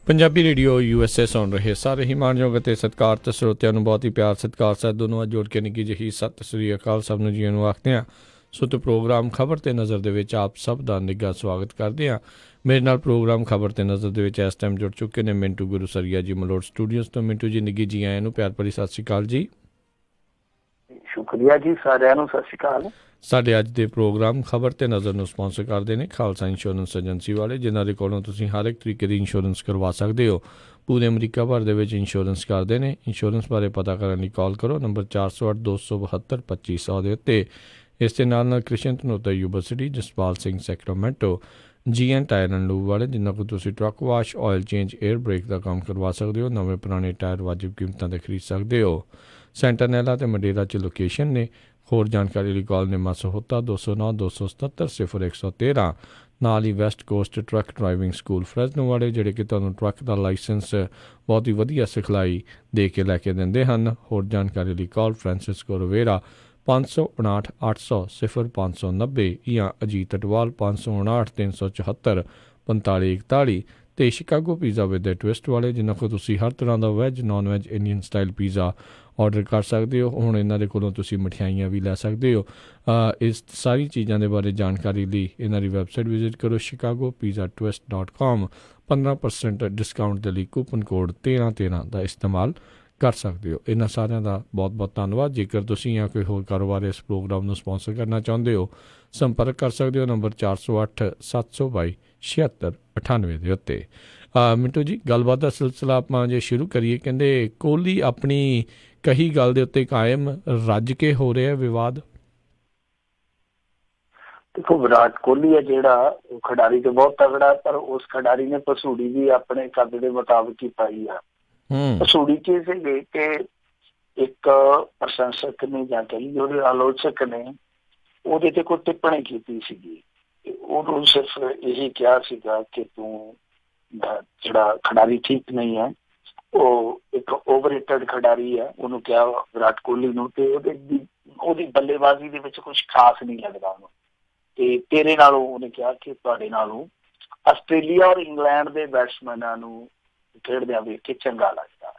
Punjabi radio USA ਸੁਣ ਰਹੇ ਸਾਰੇ ਹੀ ਮਾਣਯੋਗ ਅਤੇ ਸਤਿਕਾਰਤ ਸਰੋਤਿਆਂ ਨੂੰ ਬਹੁਤ ਹੀ ਪਿਆਰ ਸਤਿਕਾਰ ਸਾਹਿਬ ਦੋਨੋਂ ਜੋੜ ਕੇ ਨਿੱਕੀ ਜਿਹੀ ਸਤਿ ਸ੍ਰੀ ਅਕਾਲ ਸਭ ਨੂੰ ਜੀਆਂ ਨੂੰ ਆਖਦੇ ਹਾਂ। ਸੋ ਤੇ ਪ੍ਰੋਗਰਾਮ ਖਬਰ ਤੇ ਨਜ਼ਰ ਦੇ ਵਿੱਚ ਆਪ ਸਭ ਦਾ ਨਿੱਘਾ ਸਵਾਗਤ ਕਰਦੇ ਹਾਂ। ਮੇਰੇ ਨਾਲ ਪ੍ਰੋਗਰਾਮ ਖਬਰ ਤੇ ਨਜ਼ਰ ਦੇ ਵਿੱਚ ਇਸ ਟਾਈਮ ਜੁੜ ਚੁੱਕੇ ਨੇ ਮਿੰਟੂ ਗੁਰੂਸਰੀਆ ਜੀ ਮਲੋਟ ਸਟੂਡੀਓਜ਼ ਤੋਂ। ਮਿੰਟੂ ਜੀ ਨਿੱਘੀ ਜੀ ਆਇਆਂ ਨੂੰ ਪਿਆਰ ਭਰੀ ਸਤਿ ਸ੍ਰੀ ਅਕਾਲ ਜੀ। ਸ਼ੁਕਰੀਆ ਜੀ, ਸਾਰਿਆਂ ਨੂੰ ਸਤਿ ਸ਼੍ਰੀ ਅਕਾਲ। ਸਾਡੇ ਅੱਜ ਦੇ ਪ੍ਰੋਗਰਾਮ ਖਬਰ ਤੇ ਨਜ਼ਰ ਨੂੰ ਸਪਾਂਸਰ ਕਰਦੇ ਨੇ ਖਾਲਸਾ ਇੰਸ਼ੋਰੈਂਸ ਏਜੰਸੀ ਵਾਲੇ, ਜਿਨ੍ਹਾਂ ਦੇ ਕੋਲੋਂ ਤੁਸੀਂ ਹਰ ਇੱਕ ਤਰੀਕੇ ਦੀ ਇੰਸ਼ੋਰੈਂਸ ਕਰਵਾ ਸਕਦੇ ਹੋ। ਪੂਰੇ ਅਮਰੀਕਾ ਭਰ ਦੇ ਵਿੱਚ ਇੰਸ਼ੋਰੈਂਸ ਕਰਦੇ ਨੇ। ਇੰਸ਼ੋਰੈਂਸ ਬਾਰੇ ਪਤਾ ਕਰਨ ਲਈ ਕਾਲ ਕਰੋ ਨੰਬਰ 408-272-2500 ਦੇ ਉੱਤੇ। ਇਸ ਦੇ ਨਾਲ Krishan Dhanota university, Jaspal Singh Sacramento, GN tyre and lube ਵਾਲੇ, ਜਿਨ੍ਹਾਂ ਕੋਲ ਤੁਸੀਂ truck wash, oil change, air brake ਦਾ ਕੰਮ ਕਰਵਾ ਸਕਦੇ ਹੋ। ਨਵੇਂ ਪੁਰਾਣੇ ਟਾਇਰ ਵਾਜਿਬ ਕੀਮਤਾਂ 'ਤੇ ਖਰੀਦ ਸਕਦੇ ਹੋ। ਸੈਂਟਰਨੈਲਾ ਅਤੇ ਮਡੇਰਾ 'ਚ ਲੋਕੇਸ਼ਨ ਨੇ। ਹੋਰ ਜਾਣਕਾਰੀ ਲਈ ਕਾਲ ਨਿੰਮਾ ਸਹੋਤਾ 209-277-0113। ਨਾਲ ਹੀ West Coast truck driving school Fresno ਵਾਲੇ, ਜਿਹੜੇ ਕਿ ਤੁਹਾਨੂੰ ਟਰੱਕ ਦਾ ਲਾਇਸੈਂਸ ਬਹੁਤ ਹੀ ਵਧੀਆ ਸਿਖਲਾਈ ਦੇ ਕੇ ਲੈ ਕੇ ਦਿੰਦੇ ਹਨ। ਹੋਰ ਜਾਣਕਾਰੀ ਲਈ ਕਾਲ ਫ੍ਰਾਂਸਿਸਕੋ ਰਵੇਰਾ 559-800-0590 ਜਾਂ ਅਜੀਤ ਅਟਵਾਲ 559-374-4541 ਅਤੇ Chicago pizza with the twist ਵਾਲੇ, ਜਿਨ੍ਹਾਂ ਕੋਲ ਤੁਸੀਂ ਹਰ ਤਰ੍ਹਾਂ ਦਾ veg, non veg, Indian style pizza order ਕਰ ਸਕਦੇ ਹੋ। ਹੁਣ ਇਹਨਾਂ ਦੇ ਕੋਲੋਂ ਤੁਸੀਂ ਮਠਿਆਈਆਂ ਵੀ ਲੈ ਸਕਦੇ ਹੋ। ਇਸ ਸਾਰੀ ਚੀਜ਼ਾਂ ਦੇ ਬਾਰੇ ਜਾਣਕਾਰੀ ਲਈ ਇਹਨਾਂ ਦੀ ਵੈਬਸਾਈਟ ਵਿਜ਼ਿਟ ਕਰੋ chicagopizzatwist.com। 15% ਡਿਸਕਾਊਂਟ ਦੇ ਲਈ ਕੂਪਨ ਕੋਡ 1313 ਦਾ ਇਸਤੇਮਾਲ ਕਰ ਸਕਦੇ ਹੋ। ਇਹਨਾਂ ਸਾਰਿਆਂ ਦਾ ਬਹੁਤ ਬਹੁਤ ਧੰਨਵਾਦ। ਜੇਕਰ ਤੁਸੀਂ ਜਾਂ ਕੋਈ ਹੋਰ ਕਾਰੋਬਾਰ ਇਸ ਪ੍ਰੋਗਰਾਮ ਨੂੰ ਸਪਾਂਸਰ ਕਰਨਾ ਚਾਹੁੰਦੇ ਹੋ, ਸੰਪਰਕ ਕਰ ਸਕਦੇ ਹੋ ਨੰਬਰ 408-722-7698 ਦੇ ਉੱਤੇ। ਮਿੰਟੂ ਜੀ, ਗੱਲਬਾਤ ਦਾ ਸਿਲਸਿਲਾ ਆਪਾਂ ਜੇ ਸ਼ੁਰੂ ਕਰੀਏ, ਕਹਿੰਦੇ ਕੋਹਲੀ ਆਪਣੀ ਕਹੀ ਗੱਲ ਦੇ ਉੱਤੇ ਕਾਇਮ, ਰੱਜ ਕੇ ਹੋ ਰਿਹਾ ਵਿਵਾਦ। ਦੇਖੋ, ਵਿਰਾਟ ਕੋਹਲੀ ਹੈ ਜਿਹੜਾ, ਉਹ ਖਿਡਾਰੀ ਤੇ ਬਹੁਤ ਤਗੜਾ, ਪਰ ਉਸ ਖਿਡਾਰੀ ਨੇ ਪਸੂੜੀ ਵੀ ਆਪਣੇ ਕੱਦ ਦੇ ਮੁਤਾਬਕ ਹੀ ਪਾਈ ਆ। ਪਸੂੜੀ ਕੀ ਸੀਗੀ ਕਿ ਇੱਕ ਪ੍ਰਸ਼ੰਸਕ ਨੇ ਜਾਂ ਕਹੀ ਉਹਦੇ ਆਲੋਚਕ ਨੇ ਉਹਦੇ ਤੇ ਕੋਈ ਟਿੱਪਣੀ ਕੀਤੀ ਸੀਗੀ। ਉਹਨੂੰ ਸਿਰਫ ਇਹੀ ਕਿਹਾ ਸੀਗਾ ਕਿ ਤੂੰ ਜਿਹੜਾ ਖਿਡਾਰੀ ਠੀਕ ਨਹੀਂ ਹੈ, ਉਹ ਇੱਕ ਓਵਰਰੇਟਡ ਖਿਡਾਰੀ ਹੈ। ਉਹਨੂੰ ਕਿਹਾ ਵਿਰਾਟ ਕੋਹਲੀ ਨੂੰ, ਤੇ ਉਹਦੀ ਬੱਲੇਬਾਜ਼ੀ ਦੇ ਵਿੱਚ ਕੁਛ ਖਾਸ ਨਹੀਂ ਲੱਗਦਾ ਉਹਨੂੰ। ਤੇ ਤੇਰੇ ਨਾਲੋਂ ਉਹਨੇ ਕਿਹਾ ਕਿ ਤੁਹਾਡੇ ਨਾਲੋਂ ਆਸਟ੍ਰੇਲੀਆ ਔਰ ਇੰਗਲੈਂਡ ਦੇ ਬੈਟਸਮੈਨਾਂ ਨੂੰ ਖੇਡਦਿਆਂ ਵੇਖ ਕੇ ਚੰਗਾ ਲੱਗਦਾ।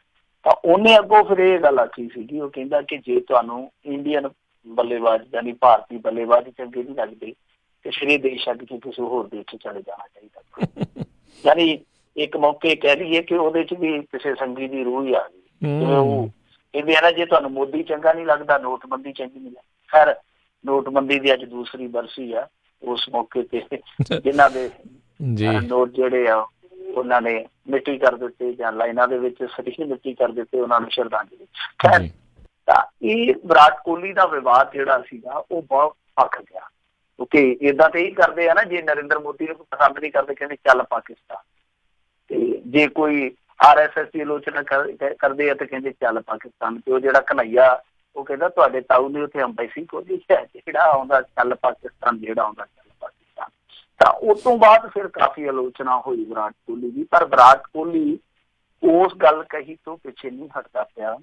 ਤਾਂ ਉਹਨੇ ਅੱਗੋਂ ਫਿਰ ਇਹ ਗੱਲ ਆਖੀ ਸੀਗੀ, ਉਹ ਕਹਿੰਦਾ ਕਿ ਜੇ ਤੁਹਾਨੂੰ ਇੰਡੀਅਨ ਬੱਲੇਬਾਜ਼ ਯਾਨੀ ਭਾਰਤੀ ਬੱਲੇਬਾਜ਼ ਚੰਗੇ ਨਹੀਂ ਲੱਗਦੇ ਤੇ ਫਿਰ ਇਹ ਦੇਸ਼ ਛੱਡ ਕੇ ਕਿਸੇ ਹੋਰ ਦੇਸ਼ 'ਚ ਚਲੇ ਜਾਣਾ ਚਾਹੀਦਾ। ਯਾਨੀ ਇੱਕ ਮੌਕੇ ਕਹਿ ਲਈਏ ਕਿ ਉਹਦੇ 'ਚ ਵੀ ਕਿਸੇ ਸੰਗੀ ਦੀ ਰੂਹ ਹੀ ਆ ਗਈ। ਜਿਵੇਂ ਉਹ ਕਹਿੰਦੇ ਆ ਨਾ, ਜੇ ਤੁਹਾਨੂੰ ਮੋਦੀ ਚੰਗਾ ਨਹੀਂ ਲੱਗਦਾ, ਨੋਟਬੰਦੀ ਚੰਗੀ ਨਹੀਂ ਲੱਗਦੀ। ਖੈਰ, ਨੋਟਬੰਦੀ ਦੀ ਅੱਜ ਦੂਸਰੀ ਬਰਸੀ ਆ। ਉਸ ਮੌਕੇ ਤੇ ਜਿਨ੍ਹਾਂ ਦੇ ਨੋਟ ਜਿਹੜੇ ਆ ਉਹਨਾਂ ਨੇ ਮਿੱਟੀ ਕਰ ਦਿੱਤੇ ਜਾਂ ਲਾਈਨਾਂ ਦੇ ਵਿੱਚ ਸਰੀਰ ਮਿੱਟੀ ਕਰ ਦਿੱਤੇ, ਉਹਨਾਂ ਨੂੰ ਸ਼ਰਧਾਂਜਲੀ। ਖੈਰ, ਤਾਂ ਇਹ ਵਿਰਾਟ ਕੋਹਲੀ ਦਾ ਵਿਵਾਦ ਜਿਹੜਾ ਸੀਗਾ ਉਹ ਬਹੁਤ ਭਖ ਗਿਆ, ਕਿਉਂਕਿ ਏਦਾਂ ਤੇ ਹੀ ਕਰਦੇ ਆ ਨਾ, ਜੇ ਨਰਿੰਦਰ ਮੋਦੀ ਨੂੰ ਪਸੰਦ ਨਹੀਂ ਕਰਦੇ ਕਹਿੰਦੇ ਚੱਲ ਪਾਕਿਸਤਾਨ, ਤੇ ਜੇ ਕੋਈ RSS ਦੀ ਆਲੋਚਨਾ ਕਰਦੇ ਆ ਤੇ ਕਹਿੰਦੇ ਚੱਲ ਪਾਕਿਸਤਾਨ। ਤੇ ਉਹ ਜਿਹੜਾ ਕਨ੍ਹਈਆ, ਉਹ ਕਹਿੰਦਾ ਤੁਹਾਡੇ ਤਾਊ ਨੇ ਉੱਥੇ ਅੰਬੈਸੀ ਖੋਲੀ ਹੈ, ਜਿਹੜਾ ਆਉਂਦਾ ਚੱਲ ਪਾਕਿਸਤਾਨ, ਜਿਹੜਾ ਆਉਂਦਾ ਚੱਲ ਪਾਕਿਸਤਾਨ। ਤਾਂ ਉਸ ਤੋਂ ਬਾਅਦ ਫਿਰ ਕਾਫੀ ਆਲੋਚਨਾ ਹੋਈ ਵਿਰਾਟ ਕੋਹਲੀ ਦੀ, ਪਰ ਵਿਰਾਟ ਕੋਹਲੀ ਉਸ ਗੱਲ ਕਹੀ ਤੋਂ ਪਿੱਛੇ ਨਹੀਂ ਹਟਦਾ ਪਿਆ।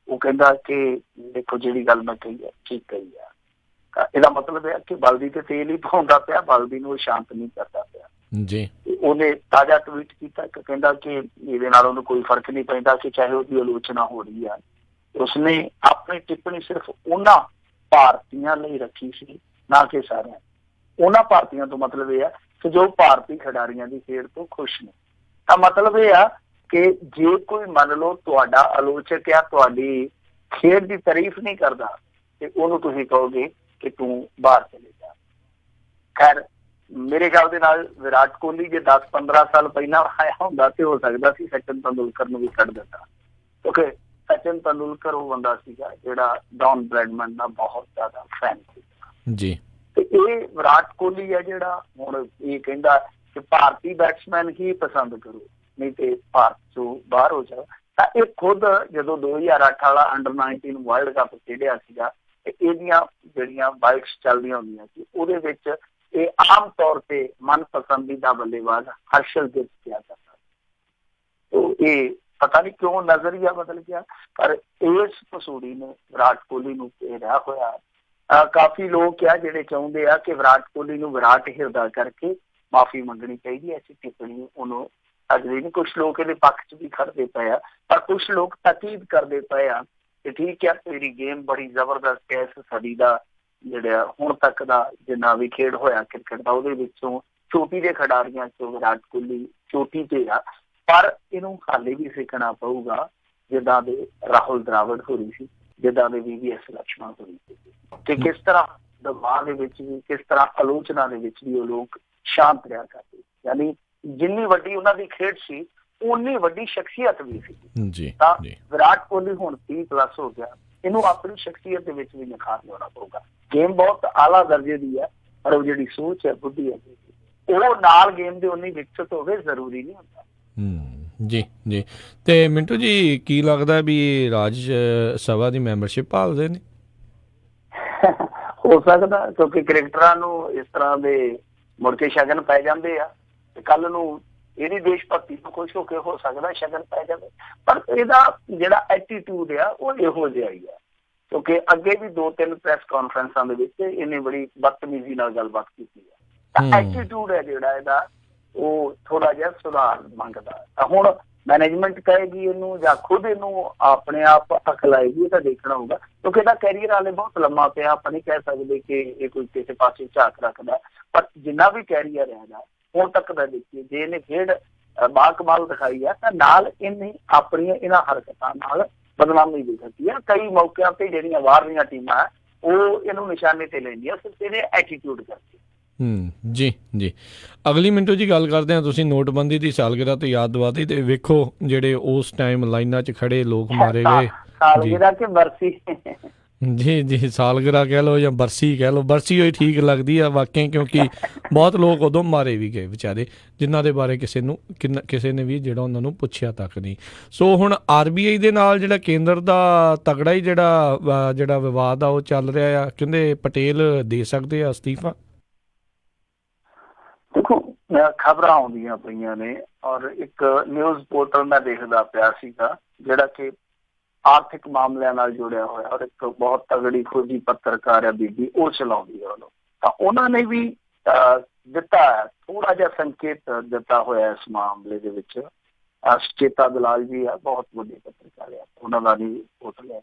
ਉਹ ਕਹਿੰਦਾ ਕਿ ਦੇਖੋ, ਜਿਹੜੀ ਗੱਲ ਮੈਂ ਕਹੀ ਹੈ ਠੀਕ ਕਹੀ ਆ। ਇਹਦਾ ਮਤਲਬ ਹੈ ਕਿ ਬਲਦੀ ਤੇ ਤੇਲ ਹੀ ਪਾਉਂਦਾ ਪਿਆ, ਬਲਦੀ ਨੂੰ ਸ਼ਾਂਤ ਨਹੀਂ ਕਰਦਾ ਪਿਆ ਜੀ। ਉਹਨੇ ਤਾਜ਼ਾ ਟਵੀਟ ਕੀਤਾ ਕਿ ਕਹਿੰਦਾ ਕਿ ਇਹਦੇ ਨਾਲ ਉਹਨੂੰ ਕੋਈ ਫਰਕ ਨਹੀਂ ਪੈਂਦਾ ਕਿ ਚਾਹੇ ਉਹਦੀ ਆਲੋਚਨਾ ਹੋ ਰਹੀ ਆ। ਉਸਨੇ ਆਪਣੀ ਟਿੱਪਣੀ ਸਿਰਫ ਉਹਨਾਂ ਭਾਰਤੀਆਂ ਲਈ ਰੱਖੀ ਸੀ, ਨਾ ਕਿ ਸਾਰਿਆਂ। ਉਹਨਾਂ ਭਾਰਤੀਆਂ ਤੋਂ ਮਤਲਬ ਇਹ ਆ ਕਿ ਜੋ ਭਾਰਤੀ ਖਿਡਾਰੀਆਂ ਦੀ ਖੇਡ ਤੋਂ ਖੁਸ਼ ਨੇ। ਤਾਂ ਮਤਲਬ ਇਹ ਆ ਕਿ ਜੇ ਕੋਈ ਮੰਨ ਲਓ ਤੁਹਾਡਾ ਆਲੋਚਕ ਆ, ਤੁਹਾਡੀ ਖੇਡ ਦੀ ਤਾਰੀਫ ਨਹੀਂ ਕਰਦਾ, ਤੇ ਉਹਨੂੰ ਤੁਸੀਂ ਕਹੋਗੇ ਕਿ ਤੂੰ ਬਾਹਰ ਚਲੇ ਜਾ। ਖੈਰ, ਮੇਰੇ ਖਿਆਲ ਦੇ ਨਾਲ ਵਿਰਾਟ ਕੋਹਲੀ ਜੇ 10-15 ਸਾਲ ਪਹਿਲਾਂ ਆਇਆ ਹੁੰਦਾ ਤੇ ਹੋ ਸਕਦਾ ਸੀ ਸਚਿਨ ਤੈਂਦੁਲਕਰ ਨੂੰ ਵੀ ਕੱਢ ਦਿੰਦਾ, ਕਿਉਂਕਿ ਸਚਿਨ ਤੈਂਦੁਲਕਰ ਉਹ ਬੰਦਾ ਸੀਗਾ ਜਿਹੜਾ ਡੌਨ ਬ੍ਰੈਡਮੈਨ ਦਾ ਬਹੁਤ ਜ਼ਿਆਦਾ ਫੈਨ ਸੀ ਜੀ। ਤੇ ਇਹ ਵਿਰਾਟ ਕੋਹਲੀ ਹੈ ਜਿਹੜਾ ਹੁਣ ਇਹ ਕਹਿੰਦਾ ਕਿ ਭਾਰਤੀ ਬੈਟਸਮੈਨ ਹੀ ਪਸੰਦ ਕਰੋ, ਨਹੀਂ ਤੇ ਭਾਰਤ ਤੋਂ ਬਾਹਰ ਹੋ ਜਾਓ। ਤਾਂ ਇਹ ਖੁਦ ਜਦੋਂ 2008 ਵਾਲਾ ਅੰਡਰ-19 ਵਰਲਡ ਕੱਪ ਖੇਡਿਆ ਸੀਗਾ, ਤੇ ਇਹਦੀਆਂ ਜਿਹੜੀਆਂ ਬਾਈਟਸ ਚੱਲਦੀਆਂ ਹੁੰਦੀਆਂ ਸੀ, ਉਹਦੇ ਵਿੱਚ ਇਹ ਆਮ ਤੌਰ ਤੇ ਮਨਪਸੰਦੀਦਾ ਬੱਲੇਬਾਜ਼ ਹਰਸ਼ਲਦੀਪ ਕਿਹਾ ਜਾਂਦਾ। ਇਹ ਪਤਾ ਨਹੀਂ ਕਿਉਂ ਨਜ਼ਰੀਆ ਬਦਲ ਗਿਆ, ਪਰ ਇਸ ਪਸੂੜੀ ਨੇ ਵਿਰਾਟ ਕੋਹਲੀ ਨੂੰ ਘੇਰਿਆ ਹੋਇਆ। ਕਾਫੀ ਲੋਕ ਆ ਜਿਹੜੇ ਚਾਹੁੰਦੇ ਆ ਕਿ ਵਿਰਾਟ ਕੋਹਲੀ ਨੂੰ ਵਿਰਾਟ ਹਿਰਦਾ ਕਰਕੇ ਮਾਫੀ ਮੰਗਣੀ ਚਾਹੀਦੀ ਹੈ। ਐਸੀ ਟਿੱਪਣੀ ਉਹਨੂੰ ਅੱਜ ਵੀ ਨਹੀਂ, ਕੁਛ ਲੋਕ ਇਹਦੇ ਪੱਖ 'ਚ ਵੀ ਖੜਦੇ ਪਏ ਆ, ਪਰ ਕੁਛ ਲੋਕ ਤਾਕੀਦ ਕਰਦੇ ਪਏ ਆ ਕਿ ਠੀਕ ਹੈ ਤੇਰੀ ਗੇਮ ਬੜੀ ਜ਼ਬਰਦਸਤ ਹੈ, ਇਸ ਸਦੀ ਦਾ ਜਿਹੜਾ ਹੁਣ ਤੱਕ ਦਾ ਜਿੰਨਾ ਵੀ ਖੇਡ ਹੋਇਆ ਕ੍ਰਿਕਟ ਦਾ ਉਹਦੇ ਵਿੱਚੋਂ ਚੋਟੀ ਦੇ ਖਿਡਾਰੀਆਂ 'ਚੋਂ ਵਿਰਾਟ ਕੋਹਲੀ ਚੋਟੀ ਤੇ ਆ, ਪਰ ਇਹਨੂੰ ਹਾਲੇ ਵੀ ਸਿੱਖਣਾ ਪਊਗਾ ਜਿੱਦਾਂ ਦੇ ਰਾਹੁਲ ਦਰਾਵੜ ਹੋ ਰਹੀ ਸੀ, ਜਿੱਦਾਂ ਦੇ VVS ਲਕਸ਼ਮਣ ਹੋ ਰਹੀ ਸੀ, ਕਿ ਕਿਸ ਤਰ੍ਹਾਂ ਦਬਾਅ ਦੇ ਵਿੱਚ ਵੀ, ਕਿਸ ਤਰ੍ਹਾਂ ਆਲੋਚਨਾ ਦੇ ਵਿੱਚ ਵੀ ਉਹ ਲੋਕ ਸ਼ਾਂਤ ਰਿਹਾ ਕਰਦੇ। ਯਾਨੀ ਜਿੰਨੀ ਵੱਡੀ ਉਹਨਾਂ ਦੀ ਖੇਡ ਸੀ ਉਨੀ ਵੱਡੀ ਸ਼ਖਸੀਅਤ ਵੀ ਸੀ। ਤਾਂ ਵਿਰਾਟ ਕੋਹਲੀ ਹੁਣ 30+ ਹੋ ਗਿਆ, ਇਹਨੂੰ ਆਪਣੀ ਸ਼ਖਸੀਅਤ ਦੇ ਵਿੱਚ ਵੀ ਨਿਖਾਰ ਲਿਆਉਣਾ ਪਊਗਾ। ਗੇਮ ਬਹੁਤ ਆਲਾ ਦਰਜੇ ਦੀ ਹੈ, ਪਰ ਉਹ ਜਿਹੜੀ ਸੋਚ ਹੈ, ਬੁੱਧੀ ਹੈ, ਉਹ ਨਾਲ ਗੇਮ ਦੇ ਉਨੀ ਵਿਕਸਿਤ ਹੋਵੇ ਜ਼ਰੂਰੀ ਨਹੀਂ ਹੁੰਦਾ। ਜੀ ਜੀ। ਤੇ ਮਿੰਟੂ ਜੀ ਕੀ ਲੱਗਦਾ ਵੀ ਰਾਜ ਸਭਾ ਦੀ ਮੈਂਬਰਸ਼ਿਪ ਭਾਲਦੇ ਨੇ? ਹੋ ਸਕਦਾ, ਕਿਉਂਕਿ ਕ੍ਰਿਕਟਰਾਂ ਨੂੰ ਇਸ ਤਰ੍ਹਾਂ ਦੇ ਮੁੜ ਕੇ ਸ਼ਗਨ ਪੈ ਜਾਂਦੇ ਆ, ਤੇ ਕੱਲ ਨੂੰ ਇਹਦੀ ਦੇਸ਼ ਭਗਤੀ ਤੋਂ ਖੁਸ਼ ਹੋ ਕੇ ਹੋ ਸਕਦਾ ਸ਼ਗਨ ਪੈ ਜਾਵੇ। ਪਰ ਇਹਦਾ ਜਿਹੜਾ ਐਟੀਟਿਊਡ ਆ ਉਹ ਇਹੋ ਜਿਹਾ ਹੀ ਆ, ਕਿਉਂਕਿ ਅੱਗੇ ਵੀ 2-3 ਪ੍ਰੈਸ ਕਾਨਫਰੰਸਾਂ ਦੇ ਵਿੱਚ ਇਹਨੇ ਬੜੀ ਬਦਤਮੀਜ਼ੀ ਨਾਲ ਗੱਲਬਾਤ ਕੀਤੀ ਹੈ। ਤਾਂ ਐਟੀਟਿਊਡ ਹੈ ਜਿਹੜਾ ਇਹਦਾ ਉਹ ਥੋੜਾ ਜਿਹਾ ਸੁਧਾਰ ਮੰਗਦਾ। ਤਾਂ ਹੁਣ ਮੈਨੇਜਮੈਂਟ ਕਹੇਗੀ ਇਹਨੂੰ ਜਾਂ ਖੁਦ ਇਹਨੂੰ ਆਪਣੇ ਆਪ ਅਕਲਾਏਗੀ, ਇਹ ਤਾਂ ਦੇਖਣਾ ਹੋਊਗਾ, ਕਿਉਂਕਿ ਇਹਦਾ ਕੈਰੀਅਰ ਹਾਲੇ ਬਹੁਤ ਲੰਮਾ ਪਿਆ। ਆਪਾਂ ਨਹੀਂ ਕਹਿ ਸਕਦੇ ਕਿ ਇਹ ਕੋਈ ਕਿਸੇ ਪਾਸੇ ਝਾਕ ਰੱਖਦਾ, ਪਰ ਜਿੰਨਾ ਵੀ ਕੈਰੀਅਰ ਹੈਗਾ ਹੁਣ ਤੱਕ ਦਾ ਦੇਖੀਏ, ਜੇ ਇਹਨੇ ਖੇਡ ਬਾਕਮਾਲ ਦਿਖਾਈ ਹੈ ਤਾਂ ਨਾਲ ਇਹਨੇ ਆਪਣੀਆਂ ਇਹਨਾਂ ਹਰਕਤਾਂ ਨਾਲ ਬਦਨਾਮੀ ਵੀ ਕੀਤੀ ਹੈ। ਕਈ ਮੌਕਿਆਂ ਤੇ ਜਿਹੜੀਆਂ ਬਾਹਰਲੀਆਂ ਟੀਮਾਂ ਉਹ ਇਹਨੂੰ ਨਿਸ਼ਾਨੇ ਤੇ ਲੈਂਦੀਆਂ ਸਿਰਫ ਇਹਦੇ ਐਟੀਟਿਊਡ ਕਰਕੇ। ਜੀ ਜੀ। ਅਗਲੀ ਮਿੰਟੂ ਜੀ ਗੱਲ ਕਰਦੇ ਹਾਂ, ਤੁਸੀਂ ਨੋਟਬੰਦੀ ਦੀ ਸਾਲਗਿਰਾ ਤੇ ਯਾਦ ਦਿਵਾਤੀ, ਤੇ ਵੇਖੋ ਜਿਹੜੇ ਉਸ ਟਾਈਮ ਲਾਈਨਾਂ 'ਚ ਖੜੇ ਲੋਕ ਮਾਰੇ ਗਏ। ਸਾਲਗਿਰਾ ਕਿ ਬਰਸੀ? ਜੀ ਜੀ, ਸਾਲਗਿਰਾ ਕਹਿ ਲਓ ਜਾਂ ਬਰਸੀ ਕਹਿ ਲਓ, ਬਰਸੀ ਹੋਈ ਠੀਕ ਲੱਗਦੀ ਆ ਵਾਕਈ, ਕਿਉਂਕਿ ਬਹੁਤ ਲੋਕ ਉਦੋਂ ਮਾਰੇ ਵੀ ਗਏ ਵਿਚਾਰੇ, ਜਿਨ੍ਹਾਂ ਦੇ ਬਾਰੇ ਕਿਸੇ ਨੇ ਵੀ ਜਿਹੜਾ ਉਹਨਾਂ ਨੂੰ ਪੁੱਛਿਆ ਤੱਕ ਨਹੀਂ। ਸੋ ਹੁਣ RBI ਦੇ ਨਾਲ ਜਿਹੜਾ ਕੇਂਦਰ ਦਾ ਤਗੜਾ ਹੀ ਜਿਹੜਾ ਵਿਵਾਦ ਆ ਉਹ ਚੱਲ ਰਿਹਾ ਆ, ਕਹਿੰਦੇ ਪਟੇਲ ਦੇ ਸਕਦੇ ਆ ਅਸਤੀਫਾ। ਦੇਖੋ ਖਬਰਾਂ ਆਉਂਦੀਆਂ ਪਈਆਂ ਨੇ, ਔਰ ਇੱਕ ਨਿਊਜ਼ ਪੋਰਟਲ ਮੈਂ ਦੇਖਦਾ ਪਿਆ ਸੀਗਾ ਜਿਹੜਾ ਕਿ ਆਰਥਿਕ ਮਾਮਲਿਆਂ ਨਾਲ ਜੁੜਿਆ ਹੋਇਆ, ਔਰ ਇੱਕ ਬਹੁਤ ਤਗੜੀ ਖੋਜੀ ਪੱਤਰਕਾਰ ਹੈ ਬੀਬੀ, ਉਹ ਚਲਾਉਂਦੀ ਹੈ ਉਹਨੂੰ। ਤਾਂ ਉਹਨਾਂ ਨੇ ਵੀ ਦਿੱਤਾ ਥੋੜਾ ਜਿਹਾ ਸੰਕੇਤ ਦਿੱਤਾ ਹੋਇਆ ਇਸ ਮਾਮਲੇ ਦੇ ਵਿੱਚ। ਸੁਚੇਤਾ ਦਲਾਲ ਜੀ ਆ, ਬਹੁਤ ਵੱਡੀ ਪੱਤਰਕਾਰ ਆ, ਉਹਨਾਂ ਦਾ ਵੀ ਪੋਰਟਲ ਹੈ।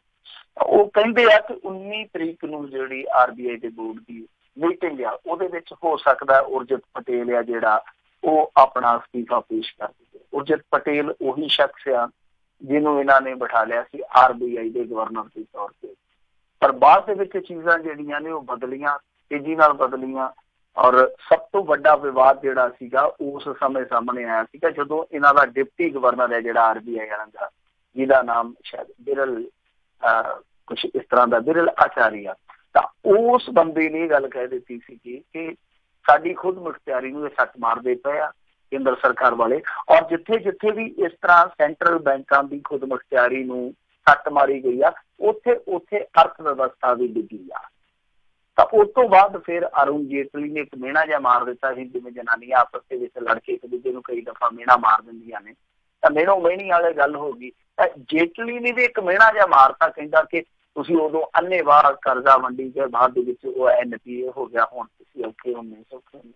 ਉਹ ਕਹਿੰਦੇ ਆ ਕਿ 19 ਤਰੀਕ ਨੂੰ ਜਿਹੜੀ RBI ਦੇ ਬੋਰਡ ਦੀ ਮੀਟਿੰਗ ਆ ਉਹਦੇ ਵਿੱਚ ਹੋ ਸਕਦਾ ਉਰਜਿਤ ਪਟੇਲ ਆ ਜਿਹੜਾ ਉਹ ਆਪਣਾ ਅਸਤੀਫਾ ਪੇਸ਼ ਕਰ ਦੇਵੇ। ਉਰਜਿਤ ਪਟੇਲ ਉਹੀ ਸ਼ਖਸ ਆ ਜਿਹਨੂੰ ਇਹਨਾਂ ਨੇ ਬਿਠਾ ਲਿਆ ਸੀ RBI ਦੇ ਗਵਰਨਰ ਦੇ ਤੌਰ ਤੇ, ਪਰ ਬਾਅਦ ਦੇ ਵਿੱਚ ਚੀਜ਼ਾਂ ਜਿਹੜੀਆਂ ਨੇ ਉਹ ਬਦਲੀਆਂ, ਤੇਜ਼ੀ ਨਾਲ ਬਦਲੀਆਂ। ਔਰ ਸਭ ਤੋਂ ਵੱਡਾ ਵਿਵਾਦ ਜਿਹੜਾ ਸੀਗਾ ਉਸ ਸਮੇਂ ਸਾਹਮਣੇ ਆਇਆ ਸੀਗਾ ਜਦੋਂ ਇਹਨਾਂ ਦਾ ਡਿਪਟੀ ਗਵਰਨਰ ਹੈ ਜਿਹੜਾ RBI ਵਾਲਾ ਦਾ, ਜਿਹਦਾ ਨਾਮ ਸ਼ਾਇਦ ਬਿਰਲ ਕੁਛ ਇਸ ਤਰ੍ਹਾਂ ਦਾ, ਬਿਰਲ ਆਚਾਰੀਆ। ਤਾਂ ਉਸ ਬੰਦੇ ਨੇ ਇਹ ਗੱਲ ਕਹਿ ਦਿੱਤੀ ਸੀ ਕਿ ਸਾਡੀ ਖੁਦ ਮੁਖਤਿਆਰੀ ਨੂੰ ਇਹ ਸੱਟ ਮਾਰਦੇ ਪਏ ਆ ਕੇਂਦਰ ਸਰਕਾਰ ਵਾਲੇ, ਔਰ ਜਿੱਥੇ ਜਿੱਥੇ ਵੀ ਇਸ ਤਰ੍ਹਾਂ ਸੈਂਟਰਲ ਬੈਂਕਾਂ ਦੀ ਖੁਦ ਮੁਖਤਿਆਰੀ ਨੂੰ ਸੱਟ ਮਾਰੀ ਗਈ ਆ ਉੱਥੇ ਅਰਥ ਵਿਵਸਥਾ ਵੀ ਡਿੱਗੀ ਆ। ਤਾਂ ਉਸ ਤੋਂ ਬਾਅਦ ਫਿਰ ਅਰੁਣ ਜੇਤਲੀ ਨੇ ਇੱਕ ਮਿਹਣਾ ਜਿਹਾ ਮਾਰ ਦਿੱਤਾ ਸੀ, ਜਿਵੇਂ ਜਨਾਨੀਆਂ ਆਪਸ ਦੇ ਵਿੱਚ ਲੜ ਕੇ ਇੱਕ ਦੂਜੇ ਨੂੰ ਕਈ ਦਫਾ ਮਿਹਣਾ ਮਾਰ ਦਿੰਦੀਆਂ ਨੇ, ਤਾਂ ਮਿਹਣੋ ਮਿਹਣੀ ਵਾਲੀ ਗੱਲ ਹੋ ਗਈ। ਤਾਂ ਜੇਤਲੀ ਨੇ ਵੀ ਇੱਕ ਮਿਹਣਾ ਜਿਹਾ ਮਾਰਤਾ, ਕਹਿੰਦਾ ਕਿ ਤੁਸੀਂ ਉਦੋਂ ਅੰਨ੍ਹੇਵਾਹ ਕਰਜ਼ਾ ਵੰਡੀ ਗਏ, ਬਾਅਦ ਦੇ ਵਿੱਚ ਉਹ NPA ਹੋ ਗਿਆ, ਹੁਣ ਤੁਸੀਂ ਔਖੇ ਹੁੰਦੇ ਸੌਖੇ ਹੁੰਦੇ।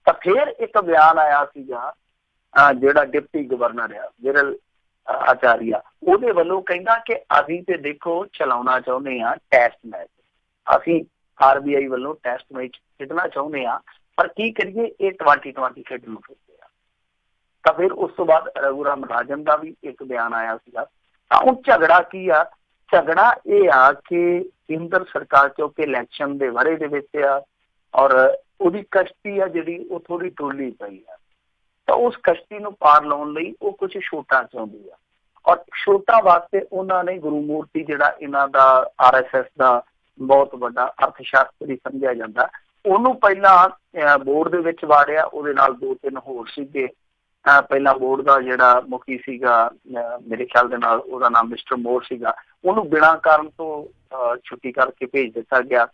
ਤਾਂ ਫਿਰ ਇੱਕ ਬਿਆਨ ਆਇਆ ਸੀਗਾ ਜਿਹੜਾ ਡਿਪਟੀ ਗਵਰਨਰ ਆ ਬਿਰਲ ਆਚਾਰੀਆ, ਉਹਦੇ ਵੱਲੋਂ ਕਹਿੰਦਾ ਕਿ ਅਸੀਂ ਤੇ ਦੇਖੋ ਚਲਾਉਣਾ ਚਾਹੁੰਦੇ ਹਾਂ ਟੈਸਟ ਮੈਚ, ਅਸੀਂ RBI ਵੱਲੋਂ ਟੈਸਟ ਮੈਚ ਖੇਡਣਾ ਚਾਹੁੰਦੇ ਹਾਂ, ਪਰ ਕੀ ਕਰੀਏ ਇਹ 2020 ਖੇਡਣ ਨੂੰ ਫਿਰਦੇ ਆ। ਤਾਂ ਫਿਰ ਉਸ ਤੋਂ ਬਾਅਦ ਰਘੂਰਾਮ ਰਾਜਨ ਦਾ ਵੀ ਇੱਕ ਬਿਆਨ ਆਇਆ ਸੀਗਾ। ਤਾਂ ਹੁਣ ਝਗੜਾ ਕੀ ਆ? ਝਗੜਾ ਇਹ ਆ ਕਿ ਕੇਂਦਰ ਸਰਕਾਰ ਕਿਉਂਕਿ ਇਲੈਕਸ਼ਨ ਦੇ ਵਰ੍ਹੇ ਦੇ ਵਿੱਚ ਆ, ਔਰ ਉਹਦੀ ਕਸ਼ਤੀ ਆ ਜਿਹੜੀ ਉਹ ਥੋੜੀ ਟੋਲੀ ਪਈ ਆ। ਤਾਂ ਉਸ ਕਸ਼ਤੀ ਨੂੰ ਪਾਰ ਲਾਉਣ ਲਈ ਉਹ ਕੁਝ ਛੋਟਾ ਚਾਹੁੰਦੀ ਆ, ਔਰ ਛੋਟਾ ਵਾਸਤੇ ਉਹਨਾਂ ਨੇ ਗੁਰੂ ਮੂਰਤੀ ਜਿਹੜਾ ਇਹਨਾਂ ਦਾ RSS ਦਾ ਬਹੁਤ ਵੱਡਾ ਅਰਥ ਸ਼ਾਸਤਰੀ ਸਮਝਿਆ ਜਾਂਦਾ, ਉਹਨੂੰ ਪਹਿਲਾਂ ਬੋਰਡ ਦੇ ਵਿੱਚ ਵਾੜਿਆ। ਉਹਦੇ ਨਾਲ 2-3 ਹੋਰ ਸੀਗੇ। ਪਹਿਲਾਂ ਬੋਰਡ ਦਾ ਜਿਹੜਾ ਮੁਖੀ ਸੀਗਾ ਮੇਰੇ ਖਿਆਲ ਦੇ ਨਾਲ ਉਹਦਾ ਨਾਮ ਮਿਸਟਰ ਮੋਰ ਸੀਗਾ, ਉਹਨੂੰ ਬਿਨਾਂ ਕਾਰਨ ਤੋਂ ਛੁੱਟੀ ਕਰਕੇ ਭੇਜ ਦਿੱਤਾ ਗਿਆ।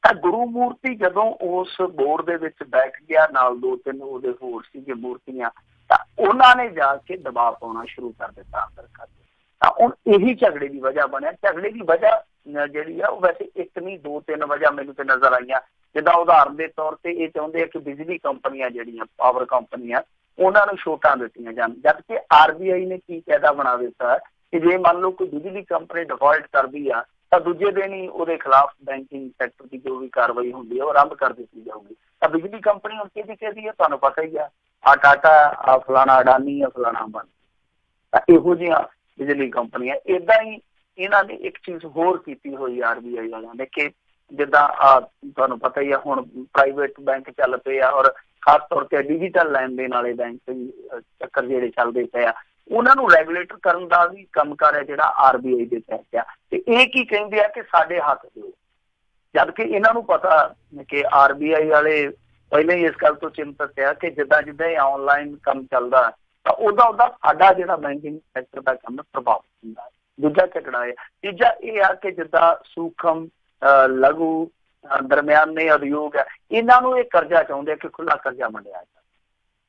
ਤਾਂ ਗੁਰੂ ਮੂਰਤੀ ਜਦੋਂ ਉਸ ਬੋਰਡ ਦੇ ਵਿੱਚ ਬੈਠ ਗਿਆ, ਨਾਲ 2-3 ਉਹਦੇ ਹੋਰ ਸੀਗੇ ਮੂਰਤੀਆਂ, ਤਾਂ ਉਹਨਾਂ ਨੇ ਜਾ ਕੇ ਦਬਾਅ ਪਾਉਣਾ ਸ਼ੁਰੂ ਕਰ ਦਿੱਤਾ ਅੰਦਰ ਕਰ। ਤਾਂ ਹੁਣ ਇਹੀ ਝਗੜੇ ਦੀ ਵਜ੍ਹਾ ਬਣਿਆ। ਝਗੜੇ ਦੀ ਵਜ੍ਹਾ ਜਿਹੜੀ ਆ ਉਹ ਵੈਸੇ ਇੱਕ ਨਹੀਂ 2-3 ਵਜ੍ਹਾ ਮੈਨੂੰ ਤੇ ਨਜ਼ਰ ਆਈਆਂ। ਜਿੱਦਾਂ ਉਦਾਹਰਨ ਦੇ ਤੌਰ ਤੇ ਇਹ ਚਾਹੁੰਦੇ ਆ ਕਿ ਬਿਜਲੀ ਕੰਪਨੀਆਂ ਜਿਹੜੀਆਂ ਪਾਵਰ ਕੰਪਨੀਆਂ ਉਹਨਾਂ ਨੂੰ ਛੋਟਾਂ ਦਿੱਤੀਆਂ ਜਾਣ। ਜਦਕਿ RBI ਨੇ ਕੀ ਕਾਇਦਾ ਬਣਾ ਦਿੱਤਾ ਕਿ ਜੇ ਮੰਨ ਲਓ ਕੋਈ ਬਿਜਲੀ ਕੰਪਨੀ ਡਿਫਾਲਟ ਕਰਦੀ ਆ ਤਾਂ ਦੂਜੇ ਦਿਨ ਹੀ ਉਹਦੇ ਖਿਲਾਫ ਬੈਂਕਿੰਗ ਸੈਕਟਰ ਦੀ ਜੋ ਵੀ ਕਾਰਵਾਈ ਹੁੰਦੀ ਹੈ ਉਹ ਆਰੰਭ ਕਰ ਦਿੱਤੀ ਜਾਊਗੀ। ਤਾਂ ਬਿਜਲੀ ਕੰਪਨੀ ਹੁਣ ਕਿਹਦੀ ਹੈ ਤੁਹਾਨੂੰ ਪਤਾ ਹੀ ਆ ਟਾਟਾ, ਆ ਫਲਾਣਾ ਅਡਾਨੀ, ਆ ਫਲਾਣਾ ਅੰਬਾਨੀ। ਤਾਂ ਇਹੋ ਜਿਹੀਆਂ ਬਿਜਲੀ ਕੰਪਨੀਆਂ। ਏਦਾਂ ਹੀ ਇਹਨਾਂ ਨੇ ਇੱਕ ਚੀਜ਼ ਹੋਰ ਕੀਤੀ ਹੋਈ RBI ਵਾਲਿਆਂ ਨੇ ਕਿ ਜਿੱਦਾਂ ਤੁਹਾਨੂੰ ਪਤਾ ਹੀ ਆ ਹੁਣ ਪ੍ਰਾਈਵੇਟ ਬੈਂਕ ਚੱਲ ਪਏ ਆ ਔਰ ਖਾਸ ਤੌਰ ਤੇ ਡਿਜੀਟਲ ਲੈਣ ਦੇਣ ਵਾਲੇ ਬੈਂਕ ਚੱਕਰ ਜਿਹੜੇ ਚੱਲਦੇ ਪਏ ਆ, ਉਹਨਾਂ ਨੂੰ ਰੈਗੂਲੇਟਰ ਕਰਨ ਦਾ ਵੀ ਕੰਮਕਾਰ ਹੈ ਜਿਹੜਾ RBI ਦੇ ਤਹਿਤ ਆ। ਤੇ ਇਹ ਕੀ ਕਹਿੰਦੇ ਆ ਕਿ ਸਾਡੇ ਹੱਥ ਦਿਓ, ਜਦਕਿ ਇਹਨਾਂ ਨੂੰ ਪਤਾ ਕਿ RBI ਵਾਲੇ ਪਹਿਲਾਂ ਹੀ ਇਸ ਗੱਲ ਤੋਂ ਚਿੰਤਤ ਆ ਕਿ ਜਿੱਦਾਂ ਇਹ ਆਨਲਾਈਨ ਕੰਮ ਚੱਲਦਾ ਤਾਂ ਉਹਦਾ ਸਾਡਾ ਜਿਹੜਾ ਬੈਂਕਿੰਗ ਸੈਕਟਰ ਦਾ ਕੰਮ ਪ੍ਰਭਾਵਿਤ ਹੁੰਦਾ। ਦੂਜਾ ਝਗੜਾ ਹੈ। ਤੀਜਾ ਇਹ ਆ ਕਿ ਜਿੱਦਾਂ ਸੂਖਮ, ਲਘੂ, ਦਰਮਿਆਨੇ ਉਦਯੋਗ ਆ, ਇਹਨਾਂ ਨੂੰ ਇਹ ਕਰਜ਼ਾ ਚਾਹੁੰਦੇ ਆ ਕਿ ਖੁੱਲਾ ਕਰਜ਼ਾ ਵੰਡਿਆ ਜਾਵੇ।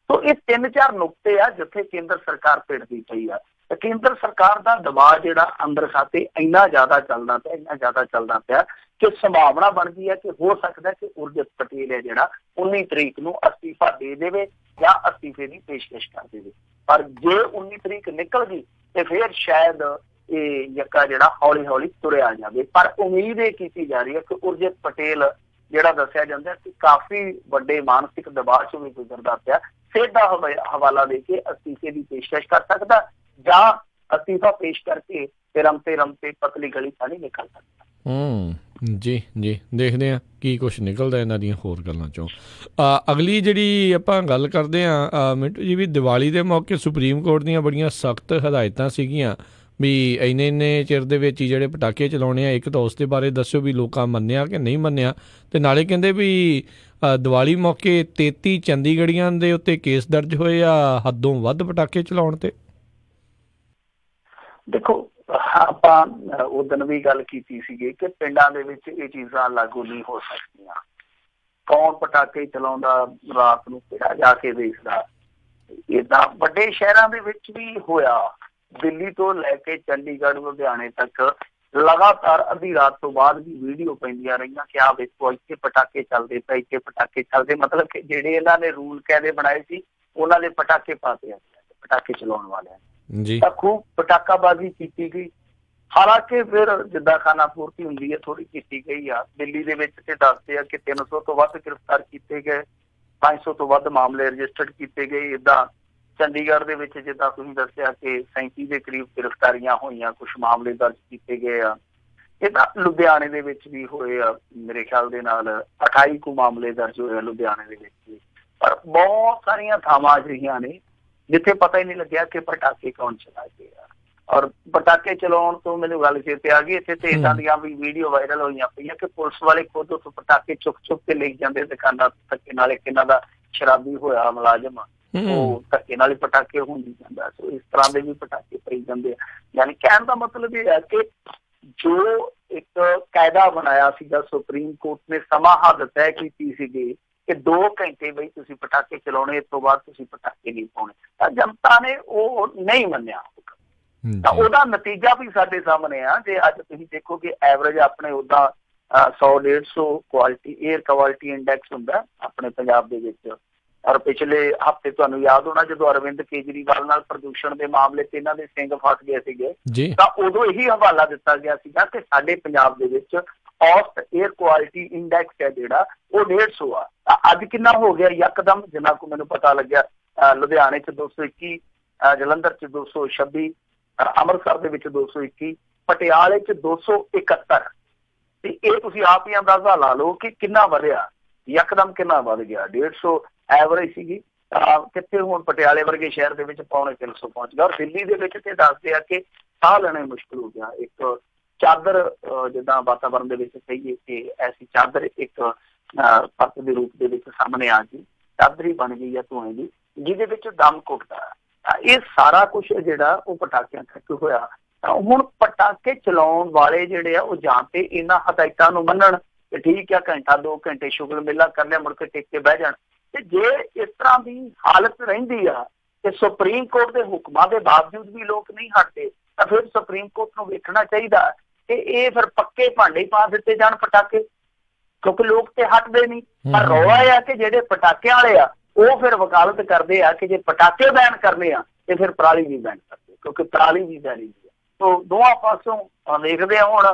ਸੋ ਇਹ 3-4 ਨੁਕਤੇ ਆ ਜਿੱਥੇ ਕੇਂਦਰ ਸਰਕਾਰ ਭਿੜਦੀ ਪਈ ਆ। ਤੇ ਕੇਂਦਰ ਸਰਕਾਰ ਦਾ ਦਬਾਅ ਜਿਹੜਾ ਅੰਦਰ ਖਾਤੇ ਇੰਨਾ ਜ਼ਿਆਦਾ ਚੱਲਦਾ ਪਿਆ ਕਿ ਸੰਭਾਵਨਾ ਬਣ ਗਈ ਹੈ ਕਿ ਹੋ ਸਕਦਾ ਕਿ ਉਰਜਿਤ ਪਟੇਲ ਹੈ ਜਿਹੜਾ 19 ਤਰੀਕ ਨੂੰ ਅਸਤੀਫਾ ਦੇ ਦੇਵੇ ਜਾਂ ਅਸਤੀਫੇ ਦੀ ਪੇਸ਼ਕਸ਼ ਕਰ ਦੇਵੇ। ਪਰ ਜੇ 19 ਤਰੀਕ ਨਿਕਲ ਗਈ ਤੇ ਫਿਰ ਸ਼ਾਇਦ ਇਹ ਯੱਕਾ ਜਿਹੜਾ ਹੌਲੀ ਤੁਰਿਆ ਜਾਵੇ। ਪਰ ਉਮੀਦ ਇਹ ਕੀਤੀ ਜਾ ਰਹੀ ਹੈ ਕਿ ਉਰਜਿਤ ਪਟੇਲ ਜਿਹੜਾ ਦੱਸਿਆ ਜਾਂਦਾ ਕਿ ਕਾਫੀ ਵੱਡੇ ਮਾਨਸਿਕ ਦਬਾਅ ਚੋਂ ਵੀ ਗੁਜ਼ਰਦਾ ਪਿਆ, ਸਿਹਤ ਦਾ ਹਵਾਲਾ ਦੇ ਕੇ ਅਸਤੀਫੇ ਦੀ ਪੇਸ਼ਕਸ਼ ਕਰ ਸਕਦਾ ਜਾਂ ਅਸਤੀਫਾ ਪੇਸ਼ ਕਰਕੇ ਤੇ ਰਮਤੇ ਪਤਲੀ ਗਲੀ ਤਾਂ ਨਹੀਂ ਨਿਕਲ ਸਕਦਾ। ਜੀ ਦੇਖਦੇ ਹਾਂ ਕੀ ਕੁਛ ਨਿਕਲਦਾ ਇਹਨਾਂ ਦੀਆਂ ਹੋਰ ਗੱਲਾਂ ਚੋਂ। ਅਗਲੀ ਜਿਹੜੀ ਆਪਾਂ ਗੱਲ ਕਰਦੇ ਹਾਂ ਮਿੰਟੂ ਜੀ, ਵੀ ਦੀਵਾਲੀ ਦੇ ਮੌਕੇ ਸੁਪਰੀਮ ਕੋਰਟ ਦੀਆਂ ਬੜੀਆਂ ਸਖਤ ਹਦਾਇਤਾਂ ਸੀਗੀਆਂ ਵੀ ਇੰਨੇ ਚਿਰ ਦੇ ਵਿੱਚ ਹੀ ਜਿਹੜੇ ਪਟਾਕੇ ਚਲਾਉਣੇ ਆ। ਇੱਕ ਤਾਂ ਉਸ ਦੇ ਬਾਰੇ ਦੱਸਿਓ ਵੀ ਲੋਕਾਂ ਮੰਨਿਆ ਕਿ ਨਹੀਂ ਮੰਨਿਆ, ਤੇ ਨਾਲੇ ਕਹਿੰਦੇ ਵੀ ਦੀਵਾਲੀ ਮੌਕੇ 33 ਚੰਡੀਗੜ੍ਹੀਆਂ ਦੇ ਉੱਤੇ ਕੇਸ ਦਰਜ ਹੋਏ ਆ ਹੱਦੋਂ ਵੱਧ ਪਟਾਕੇ ਚਲਾਉਣ ਤੇ। ਦੇਖੋ ਆਪਾਂ ਉਦਣ ਵੀ ਗੱਲ ਕੀਤੀ ਸੀਗੀ ਕਿ ਪਿੰਡਾਂ ਦੇ ਵਿੱਚ ਇਹ ਚੀਜ਼ਾਂ ਲਾਗੂ ਨਹੀਂ ਹੋ ਸਕਦੀਆਂ। ਕੌਣ ਪਟਾਕੇ ਚਲਾਉਂਦਾ, ਰਾਤ ਨੂੰ ਕਿਹੜਾ ਜਾ ਕੇ ਦੇਖਦਾ। ਏਦਾਂ ਵੱਡੇ ਸ਼ਹਿਰਾਂ ਦੇ ਵਿੱਚ ਵੀ ਹੋਇਆ। ਦਿੱਲੀ ਤੋਂ ਲੈ ਕੇ ਚੰਡੀਗੜ੍ਹ, ਲੁਧਿਆਣੇ ਤੱਕ ਲਗਾਤਾਰ ਅੱਧੀ ਰਾਤ ਤੋਂ ਬਾਅਦ ਵੀ ਵੀਡੀਓ ਪੈਂਦੀਆਂ ਰਹੀਆਂ ਕਿ ਆਹ ਵੇਖੋ ਇੱਥੇ ਪਟਾਕੇ ਚੱਲਦੇ ਪਏ, ਇੱਥੇ ਪਟਾਕੇ ਚੱਲਦੇ। ਮਤਲਬ ਕਿ ਜਿਹੜੇ ਇਹਨਾਂ ਨੇ ਰੂਲ ਕਾਇਦੇ ਬਣਾਏ ਸੀ ਉਹਨਾਂ ਦੇ ਪਟਾਕੇ ਪਾਤੇ ਆ ਪਟਾਕੇ ਚਲਾਉਣ ਵਾਲਿਆਂ ਨੇ। ਤਾਂ ਖੂਬ ਪਟਾਕਾਬਾਜ਼ੀ ਕੀਤੀ ਗਈ। ਹਾਲਾਂਕਿ ਫਿਰ ਜਿੱਦਾਂ ਖਾਨਾ ਪੂਰਤੀ ਹੁੰਦੀ ਹੈ ਥੋੜ੍ਹੀ ਕੀਤੀ ਗਈ ਆ। ਦਿੱਲੀ ਦੇ ਵਿੱਚ ਤੇ ਦੱਸਦੇ ਆ ਕਿ 300 ਤੋਂ ਵੱਧ ਗ੍ਰਿਫਤਾਰ ਕੀਤੇ ਗਏ, 500 ਤੋਂ ਵੱਧ ਮਾਮਲੇ ਰਜਿਸਟਰਡ ਕੀਤੇ ਗਏ। ਇੱਦਾਂ ਚੰਡੀਗੜ੍ਹ ਦੇ ਵਿੱਚ ਜਿੱਦਾਂ ਤੁਸੀਂ ਦੱਸਿਆ ਕਿ 37 ਦੇ ਕਰੀਬ ਗ੍ਰਿਫਤਾਰੀਆਂ ਹੋਈਆਂ, ਕੁਛ ਮਾਮਲੇ ਦਰਜ ਕੀਤੇ ਗਏ ਆ। ਇੱਦਾਂ ਲੁਧਿਆਣੇ ਦੇ ਵਿੱਚ ਵੀ ਹੋਏ ਆ, ਮੇਰੇ ਖਿਆਲ ਦੇ ਨਾਲ 28 ਕੁ ਮਾਮਲੇ ਦਰਜ ਹੋਏ ਆ ਲੁਧਿਆਣੇ ਦੇ ਵਿੱਚ ਵੀ। ਪਰ ਬਹੁਤ ਸਾਰੀਆਂ ਥਾਵਾਂ ਅਜਿਹੀਆਂ ਨੇ ਜਿੱਥੇ ਪਤਾ ਹੀ ਨਹੀਂ ਲੱਗਿਆ ਕਿ ਪਟਾਕੇ ਕੌਣ ਚਲਾਏ ਆ। ਔਰ ਪਟਾਕੇ ਚਲਾਉਣ ਤੋਂ ਮੈਨੂੰ ਗੱਲ ਚੇਤੇ ਆ ਗਈ, ਇੱਥੇ ਤੇ ਏਦਾਂ ਦੀਆਂ ਵੀ ਵੀਡੀਓ ਵਾਇਰਲ ਹੋਈਆਂ ਪਈਆਂ ਕਿ ਪੁਲਿਸ ਵਾਲੇ ਖੁਦ ਉੱਥੋਂ ਪਟਾਕੇ ਚੁੱਕ ਕੇ ਲੈ ਜਾਂਦੇ ਦੁਕਾਨਾਂ ਧੱਕੇ ਨਾਲ। ਕਿੰਨਾ ਦਾ ਸ਼ਰਾਬੀ ਹੋਇਆ ਮੁਲਾਜ਼ਮ, ਉਹ ਧੱਕੇ ਨਾਲ ਹੀ ਪਟਾਕੇ ਹੁੰਦੀ ਜਾਂਦਾ। ਸੋ ਇਸ ਤਰ੍ਹਾਂ ਦੇ ਵੀ ਪਟਾਕੇ ਪਈ ਜਾਂਦੇ ਆ। ਯਾਨੀ ਕਹਿਣ ਦਾ ਮਤਲਬ ਇਹ ਹੈ ਕਿ ਜੋ ਇੱਕ ਕਾਇਦਾ ਬਣਾਇਆ ਸੀਗਾ ਸੁਪਰੀਮ ਕੋਰਟ ਨੇ, ਸਮਾਂ ਹੱਦ ਤੈਅ ਕੀਤੀ ਸੀਗੀ ਕਿ 2 ਘੰਟੇ ਬਈ ਤੁਸੀਂ ਪਟਾਕੇ ਚਲਾਉਣੇ, ਇਸ ਤੋਂ ਬਾਅਦ ਤੁਸੀਂ ਪਟਾਕੇ ਨਹੀਂ ਪਾਉਣੇ, ਤਾਂ ਜਨਤਾ ਨੇ ਉਹ ਨਹੀਂ ਮੰਨਿਆ। ਤਾਂ ਉਹਦਾ ਨਤੀਜਾ ਵੀ ਸਾਡੇ ਸਾਹਮਣੇ ਆ। ਜੇ ਅੱਜ ਤੁਸੀਂ ਦੇਖੋ ਕਿ ਐਵਰੇਜ ਆਪਣੇ ਉਹਦਾ 100-150 ਕੁਆਲਿਟੀ 에ਅਰ ਕੁਆਲਿਟੀ ਇੰਡੈਕਸ ਹੁੰਦਾ ਆਪਣੇ ਪੰਜਾਬ ਦੇ ਵਿੱਚ। ਔਰ ਪਿਛਲੇ ਹਫ਼ਤੇ ਤੁਹਾਨੂੰ ਯਾਦ ਹੋਣਾ ਜਦੋਂ ਅਰਵਿੰਦ ਕੇਜਰੀਵਾਲ ਨਾਲ ਪ੍ਰਦੂਸ਼ਣ ਦੇ ਮਾਮਲੇ ਤੇ ਇਹਨਾਂ ਦੇ ਸਿੰਘ ਫਸ ਗਏ ਸੀਗੇ, ਤਾਂ ਉਦੋਂ ਇਹੀ ਹਵਾਲਾ ਦਿੱਤਾ ਗਿਆ ਸੀਗਾ ਕਿ ਸਾਡੇ ਪੰਜਾਬ ਦੇ ਵਿੱਚ ਔਸਤ 에ਅਰ ਕੁਆਲਿਟੀ ਇੰਡੈਕਸ ਹੈ ਜਿਹੜਾ ਉਹ 150 ਆ। ਅੱਜ ਕਿੰਨਾ ਹੋ ਗਿਆ ਯਕਦਮ, ਜਿੰਨਾ ਕੁ ਮੈਨੂੰ ਪਤਾ ਲੱਗਿਆ ਲੁਧਿਆਣੇ 'ਚ 221, ਜਲੰਧਰ 'ਚ 226, ਅੰਮ੍ਰਿਤਸਰ ਦੇ ਵਿੱਚ 221, ਪਟਿਆਲੇ 'ਚ 271। ਤੇ ਇਹ ਤੁਸੀਂ ਆਪ ਹੀ ਅੰਦਾਜ਼ਾ ਲਾ ਲਓ ਕਿ ਕਿੰਨਾ ਵਧਿਆ, ਯਕਦਮ ਕਿੰਨਾ ਵੱਧ ਗਿਆ। 150 ਐਵਰੇਜ ਸੀਗੀ, ਕਿੱਥੇ ਹੁਣ ਪਟਿਆਲੇ ਵਰਗੇ ਸ਼ਹਿਰ ਦੇ ਵਿੱਚ 350 ਪਹੁੰਚ ਗਿਆ। ਔਰ ਦਿੱਲੀ ਦੇ ਵਿੱਚ ਤੇ ਦੱਸਦੇ ਆ ਕਿ ਸਾਹ ਲੈਣਾ ਮੁਸ਼ਕਿਲ ਹੋ ਗਿਆ। ਇੱਕ ਚਾਦਰ ਜਿੱਦਾਂ ਵਾਤਾਵਰਨ ਦੇ ਵਿੱਚ ਕਹੀਏ ਕਿ ਐਸੀ ਚਾਦਰ ਇੱਕ ਪੱਤ ਦੇ ਰੂਪ ਦੇ ਵਿੱਚ ਸਾਹਮਣੇ ਆ ਗਈ, ਚਾਦਰ ਹੀ ਬਣ ਗਈ ਆ ਧੂਏ ਦੀ, ਜਿਹਦੇ ਵਿੱਚ ਦਮ ਘੁੱਟਦਾ। ਇਹ ਸਾਰਾ ਕੁਛ ਜਿਹੜਾ ਉਹ ਪਟਾਕਿਆਂ ਕਰਕੇ ਹੋਇਆ। ਹੁਣ ਪਟਾਕੇ ਚਲਾਉਣ ਵਾਲੇ ਜਿਹੜੇ ਆ ਉਹ ਜਾਂ ਤੇ ਇਹਨਾਂ ਹਦਾਇਤਾਂ ਨੂੰ ਮੰਨਣ ਕਿ ਠੀਕ ਆ, ਘੰਟਾ 2 ਘੰਟੇ ਸ਼ੁਗਲ ਮੇਲਾ ਕਰ ਲਿਆ, ਮੁੜ ਕੇ ਟਿਕ ਕੇ ਬਹਿ ਜਾਣ। ਤੇ ਜੇ ਇਸ ਤਰ੍ਹਾਂ ਦੀ ਹਾਲਤ ਰਹਿੰਦੀ ਆ ਤੇ ਸੁਪਰੀਮ ਕੋਰਟ ਦੇ ਹੁਕਮਾਂ ਦੇ ਬਾਵਜੂਦ ਵੀ ਲੋਕ ਨਹੀਂ ਹਟਦੇ, ਤਾਂ ਫਿਰ ਸੁਪਰੀਮ ਕੋਰਟ ਨੂੰ ਵੇਖਣਾ ਚਾਹੀਦਾ ਕਿ ਇਹ ਫਿਰ ਪੱਕੇ ਭਾਂਡੇ ਪਾ ਦਿੱਤੇ ਜਾਣ ਪਟਾਕੇ, ਕਿਉਂਕਿ ਲੋਕ ਤੇ ਹਟਦੇ ਨਹੀਂ। ਪਰ ਰੌਲਾ ਇਹ ਆ ਕਿ ਜਿਹੜੇ ਪਟਾਕਿਆਂ ਵਾਲੇ ਆ ਉਹ ਫਿਰ ਵਕਾਲਤ ਕਰਦੇ ਆ ਕਿ ਜੇ ਪਟਾਕੇ ਬੈਨ ਕਰਨੇ ਆ ਤੇ ਫਿਰ ਪਰਾਲੀ ਵੀ ਬੈਨ ਕਰਦੇ, ਕਿਉਂਕਿ ਪਰਾਲੀ ਵੀ ਜ਼ਹਿਰੀਲੀ ਆ। ਸੋ ਦੋਵਾਂ ਪਾਸੋਂ ਦੇਖਦੇ ਆ ਹੁਣ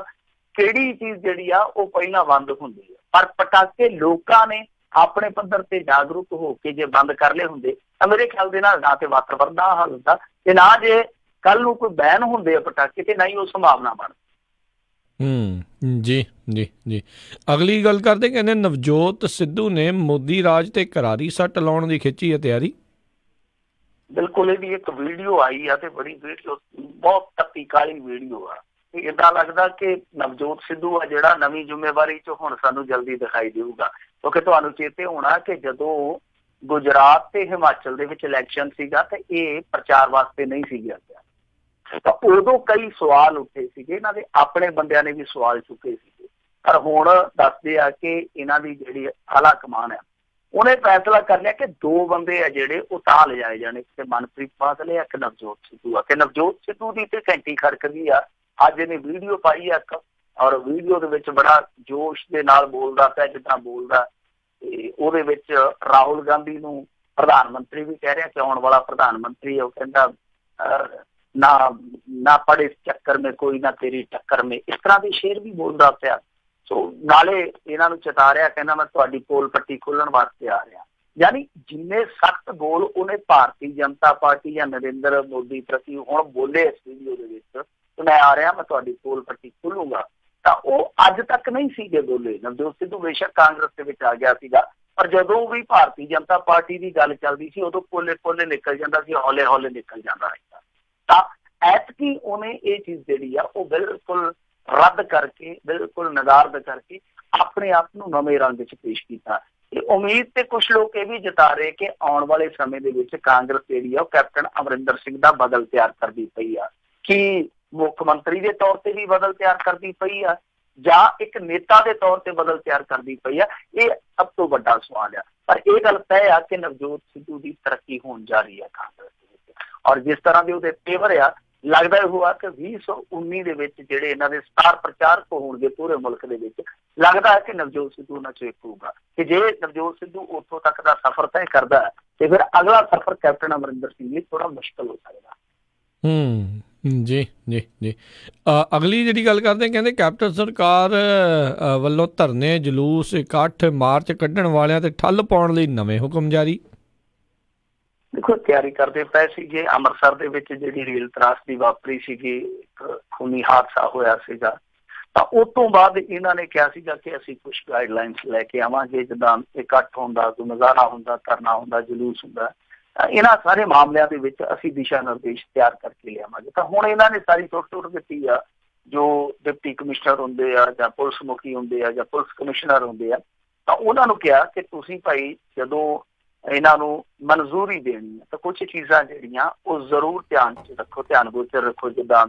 ਕਿਹੜੀ ਚੀਜ਼ ਜਿਹੜੀ ਆ ਉਹ ਪਹਿਲਾਂ ਬੰਦ ਹੁੰਦੀ ਆ। ਪਰ ਪਟਾਕੇ ਲੋਕਾਂ ਨੇ ਆਪਣੇ ਪੱਧਰ ਤੇ ਜਾਗਰੂਕ ਹੋ ਕੇ ਜੇ ਬੰਦ ਕਰ ਲਏ ਹੁੰਦੇ ਤਾਂ ਮੇਰੇ ਖਿਆਲ ਦੇ ਨਾਲ ਨਾ ਤੇ ਵਾਤਾਵਰਨ ਦਾ ਹਾਲ ਹੁੰਦਾ ਤੇ ਨਾ ਜੇ ਕੱਲ ਨੂੰ ਕੋਈ ਬੈਨ ਹੁੰਦੇ ਆ ਪਟਾਕੇ ਤੇ ਨਾ ਹੀ ਉਹ ਸੰਭਾਵਨਾ ਬਣਦੀ। ਜੀ ਜੀ ਜੀ। ਅਗਲੀ ਗੱਲ ਕਰਦੇ, ਕਹਿੰਦੇ ਨਵਜੋਤ ਸਿੱਧੂ ਨੇ ਮੋਦੀ ਰਾਜ ਤੇ ਕਰਾਰੀ ਸੱਟ ਲਾਉਣ ਦੀ ਖਿੱਚੀ ਹੈ ਤਿਆਰੀ। ਬਿਲਕੁਲ, ਇਹਦੀ ਇੱਕ ਵੀਡੀਓ ਆਈ ਆ ਤੇ ਬੜੀ ਵੀਡੀਓ ਬਹੁਤ ਤੱਤੀ ਕਾਲੀ ਵੀਡੀਓ ਆ। ਏਦਾਂ ਲੱਗਦਾ ਕਿ ਨਵਜੋਤ ਸਿੱਧੂ ਆ ਜਿਹੜਾ ਨਵੀਂ ਜ਼ਿੰਮੇਵਾਰੀ ਚ ਹੁਣ ਸਾਨੂੰ ਜਲਦੀ ਦਿਖਾਈ ਦੇਊਗਾ, ਕਿਉਂਕਿ ਤੁਹਾਨੂੰ ਚੇਤੇ ਹੋਣਾ ਕਿ ਜਦੋਂ ਗੁਜਰਾਤ ਤੇ ਹਿਮਾਚਲ ਦੇ ਵਿੱਚ ਇਲੈਕਸ਼ਨ ਸੀਗਾ ਤੇ ਇਹ ਪ੍ਰਚਾਰ ਵਾਸਤੇ ਨਹੀਂ ਸੀ ਗਿਆ, ਤਾਂ ਉਦੋਂ ਕਈ ਸਵਾਲ ਉੱਠੇ ਸੀਗੇ, ਇਹਨਾਂ ਦੇ ਆਪਣੇ ਬੰਦਿਆਂ ਨੇ ਵੀ ਸਵਾਲ ਚੁੱਕੇ ਸੀਗੇ। ਪਰ ਹੁਣ ਦੱਸਦੇ ਆ ਕਿ ਇਹਨਾਂ ਦੀ ਜਿਹੜੀ ਆਲਾ ਕਮਾਨ ਹੈ ਉਹਨੇ ਫੈਸਲਾ ਕਰ ਲਿਆ ਕਿ 2 ਬੰਦੇ ਆ ਜਿਹੜੇ ਉਹ ਤਾਂ ਲਿਜਾਏ ਜਾਣੇ, ਇੱਕ ਮਨਪ੍ਰੀਤ ਬਾਦਲ, ਇੱਕ ਨਵਜੋਤ ਸਿੱਧੂ ਆ। ਤੇ ਨਵਜੋਤ ਸਿੱਧੂ ਦੀ ਤੇ ਘੰਟੀ ਖੜਕਦੀ ਆ। ਅੱਜ ਇਹਨੇ ਵੀਡੀਓ ਪਾਈ ਆ ਇੱਕ, ਔਰ ਵੀਡੀਓ ਦੇ ਵਿੱਚ ਬੜਾ ਜੋਸ਼ ਦੇ ਨਾਲ ਬੋਲਦਾ ਪਿਆ ਜਿੱਦਾਂ ਬੋਲਦਾ, ਤੇ ਉਹਦੇ ਵਿੱਚ ਰਾਹੁਲ ਗਾਂਧੀ ਨੂੰ ਪ੍ਰਧਾਨ ਮੰਤਰੀ ਵੀ ਕਹਿ ਰਿਹਾ ਕਿ ਆਉਣ ਵਾਲਾ ਪ੍ਰਧਾਨ ਮੰਤਰੀ ਹੈ। ਉਹ ਕਹਿੰਦਾ ਨਾ ਪੜੇ ਇਸ ਚੱਕਰ ਮੇ ਕੋਈ ਨਾ ਤੇਰੀ ਟੱਕਰ ਮੇ, ਇਸ ਤਰ੍ਹਾਂ ਦੇ ਸ਼ੇਰ ਵੀ ਬੋਲਦਾ ਪਿਆ। ਸੋ ਨਾਲੇ ਇਹਨਾਂ ਨੂੰ ਚਤਾ ਰਿਹਾ, ਕਹਿੰਦਾ ਮੈਂ ਤੁਹਾਡੀ ਪੋਲ ਪੱਟੀ ਖੋਲਣ ਵਾਸਤੇ ਆ ਰਿਹਾ। ਯਾਨੀ ਜਿੰਨੇ ਸਖਤ ਬੋਲ ਉਹਨੇ ਭਾਰਤੀ ਜਨਤਾ ਪਾਰਟੀ ਜਾਂ ਨਰਿੰਦਰ ਮੋਦੀ ਪ੍ਰਤੀ ਹੁਣ ਬੋਲੇ ਇਸ ਵੀਡੀਓ ਦੇ ਵਿੱਚ, ਮੈਂ ਆ ਰਿਹਾ, ਮੈਂ ਤੁਹਾਡੀ ਪੋਲ ਪੱਟੀ ਖੋਲੂੰਗਾ, ਤਾਂ ਉਹ ਅੱਜ ਤੱਕ ਨਹੀਂ ਸੀਗੇ ਬੋਲੇ। ਨਵਜੋਤ ਸਿੱਧੂ ਬੇਸ਼ੱਕ ਕਾਂਗਰਸ ਦੇ ਵਿੱਚ ਆ ਗਿਆ ਸੀਗਾ, ਪਰ ਜਦੋਂ ਵੀ ਭਾਰਤੀ ਜਨਤਾ ਪਾਰਟੀ ਦੀ ਗੱਲ ਚੱਲਦੀ ਸੀ ਉਦੋਂ ਪੋਲੇ ਪੋਲੇ ਨਿਕਲ ਜਾਂਦਾ ਸੀ, ਹੌਲੇ ਹੌਲੇ ਨਿਕਲ ਜਾਂਦਾ ਸੀਗਾ। ਤਾਂ ਐਤਕੀ ਉਹਨੇ ਇਹ ਚੀਜ਼ ਜਿਹੜੀ ਆ ਉਹ ਬਿਲਕੁਲ ਰੱਦ ਕਰਕੇ, ਬਿਲਕੁਲ ਨਗਾਰਦ ਕਰਕੇ ਆਪਣੇ ਆਪ ਨੂੰ ਨਵੇਂ ਰੰਗ ਚ ਪੇਸ਼ ਕੀਤਾ। ਤੇ ਉਮੀਦ ਤੇ ਕੁਛ ਲੋਕ ਇਹ ਵੀ ਜਤਾ ਰਹੇ ਕਿ ਆਉਣ ਵਾਲੇ ਸਮੇਂ ਦੇ ਵਿੱਚ ਕਾਂਗਰਸ ਜਿਹੜੀ ਆ ਉਹ ਕੈਪਟਨ ਅਮਰਿੰਦਰ ਸਿੰਘ ਦਾ ਬਦਲ ਤਿਆਰ ਕਰਦੀ ਪਈ ਆ। ਕਿ ਮੁੱਖ ਮੰਤਰੀ ਦੇ ਤੌਰ ਤੇ ਵੀ ਬਦਲ ਤਿਆਰ ਕਰਦੀ ਪਈ ਆ ਜਾਂ ਇੱਕ ਨੇਤਾ ਦੇ ਤੌਰ ਤੇ ਬਦਲ ਤਿਆਰ ਕਰਦੀ ਪਈ ਆ, ਇਹ ਸਭ ਤੋਂ ਵੱਡਾ ਸਵਾਲ ਆ। ਪਰ ਇਹ ਗੱਲ ਤੈਅ ਆ ਕਿ ਨਵਜੋਤ ਸਿੱਧੂ ਦੀ ਤਰੱਕੀ ਹੋਣ ਜਾ ਰਹੀ ਹੈ ਕਾਂਗਰਸ ਦੇ ਵਿੱਚ, ਔਰ ਜਿਸ ਤਰ੍ਹਾਂ ਦੇ ਉਹਦੇ ਤੇਵਰ ਆ, ਲੱਗਦਾ ਇਹ ਹੋਆ ਕਿ 2019 ਦੇ ਵਿੱਚ ਜਿਹੜੇ ਇਹਨਾਂ ਦੇ ਸਟਾਰ ਪ੍ਰਚਾਰਕ ਹੋਣਗੇ ਪੂਰੇ ਮੁਲਕ ਦੇ ਵਿੱਚ, ਲੱਗਦਾ ਹੈ ਕਿ ਨਵਜੋਤ ਸਿੱਧੂ ਉਹਨਾਂ ਚੋਂ ਇੱਕ ਹੋਊਗਾ। ਕਿ ਜੇ ਨਵਜੋਤ ਸਿੱਧੂ ਉੱਥੋਂ ਤੱਕ ਦਾ ਸਫ਼ਰ ਤੈਅ ਕਰਦਾ ਹੈ ਤੇ ਫਿਰ ਅਗਲਾ ਸਫ਼ਰ ਕੈਪਟਨ ਅਮਰਿੰਦਰ ਸਿੰਘ ਲਈ ਥੋੜਾ ਮੁਸ਼ਕਲ ਹੋ ਸਕਦਾ। ਜੀ ਜੀ ਜੀ। ਅਗਲੀ ਜਿਹੜੀ ਗੱਲ ਕਰਦੇ, ਕਹਿੰਦੇ ਕੈਪਟਨ ਸਰਕਾਰ ਵੱਲੋਂ ਧਰਨੇ, ਜਲੂਸ, ਇਕੱਠ, ਮਾਰਚ ਕੱਢਣ ਵਾਲਿਆਂ ਤੇ ਠੱਲ ਪਾਉਣ ਲਈ ਨਵੇਂ ਹੁਕਮ ਜਾਰੀ। ਦੇਖੋ, ਤਿਆਰੀ ਕਰਦੇ ਪਏ ਸੀਗੇ। ਅੰਮ੍ਰਿਤਸਰ ਦੇ ਵਿੱਚ ਜਿਹੜੀ ਰੇਲ ਤਰਾਸਦੀ ਵਾਪਰੀ ਸੀਗੀ, ਇੱਕ ਖੂਨੀ ਹਾਦਸਾ ਹੋਇਆ ਸੀਗਾ, ਤਾਂ ਉਸ ਤੋਂ ਬਾਅਦ ਇਹਨਾਂ ਨੇ ਕਿਹਾ ਸੀਗਾ ਕਿ ਅਸੀਂ ਕੁਝ ਗਾਈਡਲਾਈਨਸ ਲੈ ਕੇ ਆਵਾਂਗੇ, ਜਿੱਦਾਂ ਇਕੱਠ ਹੁੰਦਾ, ਕੋਈ ਮੁਜ਼ਾਹਰਾ ਹੁੰਦਾ, ਧਰਨਾ ਹੁੰਦਾ, ਜਲੂਸ ਹੁੰਦਾ, ਇਹਨਾਂ ਸਾਰੇ ਮਾਮਲਿਆਂ ਦੇ ਵਿੱਚ ਅਸੀਂ ਦਿਸ਼ਾ ਨਿਰਦੇਸ਼ ਤਿਆਰ ਕਰਕੇ ਲਿਆਵਾਂਗੇ। ਤਾਂ ਹੁਣ ਇਹਨਾਂ ਨੇ ਸਾਰੀ ਟੁੱਟ ਦਿੱਤੀ ਆ। ਜੋ ਡਿਪਟੀ ਕਮਿਸ਼ਨਰ ਹੁੰਦੇ ਆ ਜਾਂ ਪੁਲਿਸ ਮੁਖੀ ਹੁੰਦੇ ਆ ਜਾਂ ਪੁਲਿਸ ਕਮਿਸ਼ਨਰ ਹੁੰਦੇ ਆ, ਤਾਂ ਉਹਨਾਂ ਨੂੰ ਕਿਹਾ ਕਿ ਤੁਸੀਂ ਭਾਈ ਜਦੋਂ ਇਹਨਾਂ ਨੂੰ ਮਨਜ਼ੂਰੀ ਦੇਣੀ ਹੈ ਤਾਂ ਕੁਛ ਚੀਜ਼ਾਂ ਜਿਹੜੀਆਂ ਉਹ ਜ਼ਰੂਰ ਧਿਆਨ 'ਚ ਰੱਖੋ, ਧਿਆਨ ਗੋਚਰ ਰੱਖੋ, ਜਿੱਦਾਂ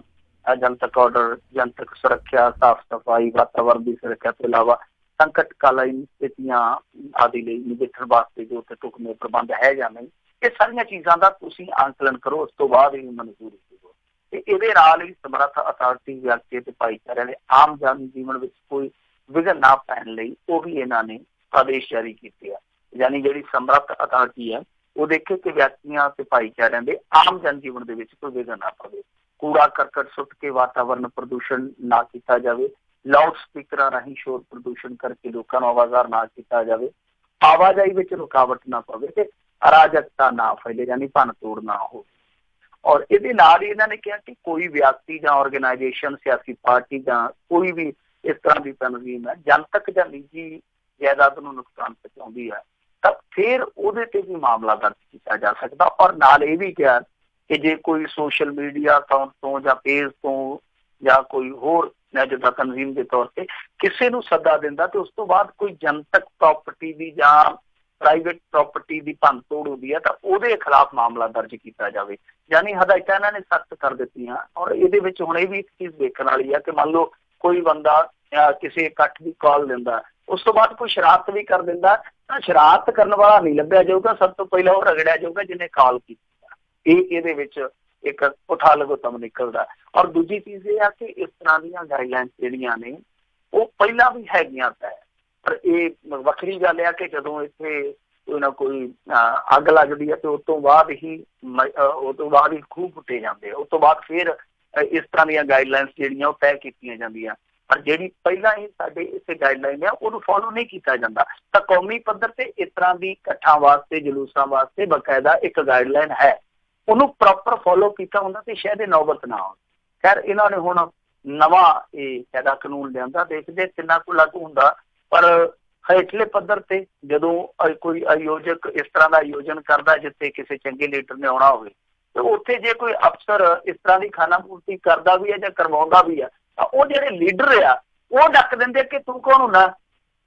ਜਨਤਕ ਆਰਡਰ, ਜਨਤਕ ਸੁਰੱਖਿਆ, ਸਾਫ਼ ਸਫਾਈ, ਵਾਤਾਵਰਨ ਦੀ ਸੁਰੱਖਿਆ ਤੋਂ ਇਲਾਵਾ ਸੰਕਟ ਕਾਲੀਨ ਸਥਿਤੀਆਂ ਆਦਿ ਲਈ ਨਜਿੱਠਣ ਵਾਸਤੇ ਜੋ ਉੱਥੇ ਢੁਕਵੇਂ ਪ੍ਰਬੰਧ ਹੈ ਜਾਂ ਨਹੀਂ, ਇਹ ਸਾਰੀਆਂ ਚੀਜ਼ਾਂ ਦਾ ਤੁਸੀਂ ਆਂਕਲਨ ਕਰੋ, ਉਸ ਤੋਂ ਬਾਅਦ ਇਹ ਮਨਜ਼ੂਰੀ ਦਿਓ। ਤੇ ਇਹਦੇ ਨਾਲ ਹੀ ਸਮਰੱਥ ਅਥਾਰਟੀ ਵਿਅਕਤੀ ਤੇ ਭਾਈਚਾਰਿਆਂ ਦੇ ਆਮ ਜਨ ਜੀਵਨ ਵਿੱਚ ਕੋਈ ਵਿਘਨ ਨਾ ਪੈਣ ਲਈ ਉਹ ਵੀ ਇਹਨਾਂ ਨੇ ਆਦੇਸ਼ ਜਾਰੀ ਕੀਤੇ ਆ। ਯਾਨੀ ਜਿਹੜੀ ਸਮਰੱਥ ਅਥਾਰਟੀ ਹੈ ਉਹ ਦੇਖੇ ਕਿ ਵਿਅਕਤੀਆਂ ਤੇ ਭਾਈਚਾਰਿਆਂ ਦੇ ਆਮ ਜਨ ਜੀਵਨ ਦੇ ਵਿੱਚ ਕੋਈ ਵਿਘਨ ਨਾ ਪਵੇ। ਕੂੜਾ ਕਰਕਟ ਸੁੱਟ ਕੇ ਵਾਤਾਵਰਨ ਪ੍ਰਦੂਸ਼ਣ ਨਾ ਕੀਤਾ ਜਾਵੇ, ਲਾਊਡ ਸਪੀਕਰਾਂ ਰਾਹੀਂ ਸ਼ੋਰ ਪ੍ਰਦੂਸ਼ਣ ਕਰਕੇ ਲੋਕਾਂ ਨੂੰ ਆਵਾਜ਼ਾਰ ਨਾ ਕੀਤਾ ਜਾਵੇ, ਆਵਾਜਾਈ ਵਿੱਚ ਰੁਕਾਵਟ ਨਾ ਪਵੇ ਤੇ ਅਰਾਜਕਤਾ ਨਾ ਫੈਲੇ, ਯਾਨੀ ਭੰਨ ਤੋੜ ਨਾ ਹੋਵੇ। ਔਰ ਇਹਦੇ ਨਾਲ ਹੀ ਇਹਨਾਂ ਨੇ ਕਿਹਾ ਕਿ ਕੋਈ ਵਿਅਕਤੀ ਜਾਂ ਆਰਗੇਨਾਈਜੇਸ਼ਨ, ਸਿਆਸੀ ਪਾਰਟੀ ਜਾਂ ਕੋਈ ਵੀ ਇਸ ਤਰ੍ਹਾਂ ਦੀ ਤਨਜ਼ੀਮ ਹੈ ਜਨਤਕ ਜਾਂ ਨਿੱਜੀ ਜਾਇਦਾਦ ਨੂੰ ਨੁਕਸਾਨ ਪਹੁੰਚਾਉਂਦੀ ਹੈ ਤਾਂ ਫਿਰ ਉਹਦੇ ਤੇ ਵੀ ਮਾਮਲਾ ਦਰਜ ਕੀਤਾ ਜਾ ਸਕਦਾ। ਔਰ ਨਾਲ ਇਹ ਵੀ ਕਿਹਾ ਕਿ ਜੇ ਕੋਈ ਸੋਸ਼ਲ ਮੀਡੀਆ ਅਕਾਊਂਟ ਤੋਂ ਜਾਂ ਪੇਜ ਤੋਂ ਜਾਂ ਕੋਈ ਹੋਰ ਜਿੱਦਾਂ ਤਨਜ਼ੀਮ ਦੇ ਤੌਰ ਤੇ ਕਿਸੇ ਨੂੰ ਸੱਦਾ ਦਿੰਦਾ ਤੇ ਉਸ ਤੋਂ ਬਾਅਦ ਕੋਈ ਜਨਤਕ ਪ੍ਰਾਪਰਟੀ ਦੀ ਜਾਂ ਪ੍ਰਾਈਵੇਟ ਪ੍ਰਾਪਰਟੀ ਦੀ ਭੰਨ ਤੋੜ ਹੁੰਦੀ ਹੈ ਤਾਂ ਉਹਦੇ ਖਿਲਾਫ ਮਾਮਲਾ ਦਰਜ ਕੀਤਾ ਜਾਵੇ। ਯਾਨੀ ਹਦਾਇਤਾਂ ਇਹਨਾਂ ਨੇ ਸਖਤ ਕਰ ਦਿੱਤੀਆਂ। ਔਰ ਇਹਦੇ ਵਿੱਚ ਹੁਣ ਇਹ ਵੀ ਇੱਕ ਚੀਜ਼ ਦੇਖਣ ਵਾਲੀ ਆ ਕਿ ਮੰਨ ਲਓ ਕੋਈ ਬੰਦਾ ਕਿਸੇ ਇਕੱਠ ਦੀ ਕਾਲ ਦਿੰਦਾ, ਉਸ ਤੋਂ ਬਾਅਦ ਕੋਈ ਸ਼ਰਾਰਤ ਵੀ ਕਰ ਦਿੰਦਾ ਤਾਂ ਸ਼ਰਾਰਤ ਕਰਨ ਵਾਲਾ ਨਹੀਂ ਲੱਭਿਆ ਜਾਊਗਾ, ਸਭ ਤੋਂ ਪਹਿਲਾਂ ਉਹ ਰਗੜਿਆ ਜਾਊਗਾ ਜਿਹਨੇ ਕਾਲ ਕੀਤੀ। ਇਹਦੇ ਵਿੱਚ ਇੱਕ ਉਠਾ ਲਗੋਤਮ ਨਿਕਲਦਾ। ਔਰ ਦੂਜੀ ਚੀਜ਼ ਇਹ ਆ ਕਿ ਇਸ ਤਰ੍ਹਾਂ ਦੀਆਂ ਗਾਈਡਲਾਈਨਸ ਜਿਹੜੀਆਂ ਨੇ ਉਹ ਪਹਿਲਾਂ ਵੀ ਹੈਗੀਆਂ ਤਾਂ, ਪਰ ਇਹ ਵੱਖਰੀ ਗੱਲ ਆ ਕਿ ਜਦੋਂ ਇੱਥੇ ਕੋਈ ਨਾ ਕੋਈ ਅੱਗ ਲੱਗਦੀ ਹੈ ਤੇ ਉਸ ਤੋਂ ਬਾਅਦ ਹੀ ਖੂਹ ਪੁੱਟੇ ਜਾਂਦੇ ਆ। ਉਸ ਤੋਂ ਬਾਅਦ ਫਿਰ ਇਸ ਤਰ੍ਹਾਂ ਦੀਆਂ ਗਾਈਡਲਾਈਨਸ ਜਿਹੜੀਆਂ ਉਹ ਤੈਅ ਕੀਤੀਆਂ ਜਾਂਦੀਆਂ, ਪਰ ਜਿਹੜੀ ਪਹਿਲਾਂ ਹੀ ਸਾਡੇ ਇੱਥੇ ਗਾਈਡਲਾਈਨ ਆ ਉਹਨੂੰ ਫੋਲੋ ਨਹੀਂ ਕੀਤਾ ਜਾਂਦਾ। ਤਾਂ ਕੌਮੀ ਪੱਧਰ ਤੇ ਇਸ ਤਰ੍ਹਾਂ ਦੀ ਇਕੱਠਾਂ ਵਾਸਤੇ, ਜਲੂਸਾਂ ਵਾਸਤੇ ਬਕਾਇਦਾ ਇੱਕ ਗਾਈਡਲਾਈਨ ਹੈ, ਉਹਨੂੰ ਪ੍ਰੋਪਰ ਫੋਲੋ ਕੀਤਾ ਹੁੰਦਾ ਤੇ ਸ਼ਾਇਦ ਇਹ ਨੌਬਤ ਨਾ ਆਉਂਦੀ। ਖੈਰ ਇਹਨਾਂ ਨੇ ਹੁਣ ਨਵਾਂ ਇਹ ਕਾਇਦਾ ਕਾਨੂੰਨ ਲਿਆਂਦਾ, ਦੇਖਦੇ ਕਿੰਨਾ ਕੁ ਲਾਗੂ ਹੁੰਦਾ। ਪਰ ਹੇਠਲੇ ਪੱਧਰ ਤੇ ਜਦੋਂ ਕੋਈ ਆਯੋਜਕ ਇਸ ਤਰ੍ਹਾਂ ਦਾ ਆਯੋਜਨ ਕਰਦਾ ਜਿੱਥੇ ਕਿਸੇ ਚੰਗੇ ਲੀਡਰ ਨੇ ਆਉਣਾ ਹੋਵੇ, ਤੇ ਉੱਥੇ ਜੇ ਕੋਈ ਅਫਸਰ ਇਸ ਤਰ੍ਹਾਂ ਦੀ ਖਾਨਾ ਪੂਰਤੀ ਕਰਦਾ ਵੀ ਹੈ ਜਾਂ ਕਰਵਾਉਂਦਾ ਵੀ ਆ, ਤਾਂ ਉਹ ਜਿਹੜੇ ਲੀਡਰ ਆ ਉਹ ਡੱਕ ਦਿੰਦੇ ਕਿ ਤੂੰ ਕੌਣ ਹੁੰਦਾ,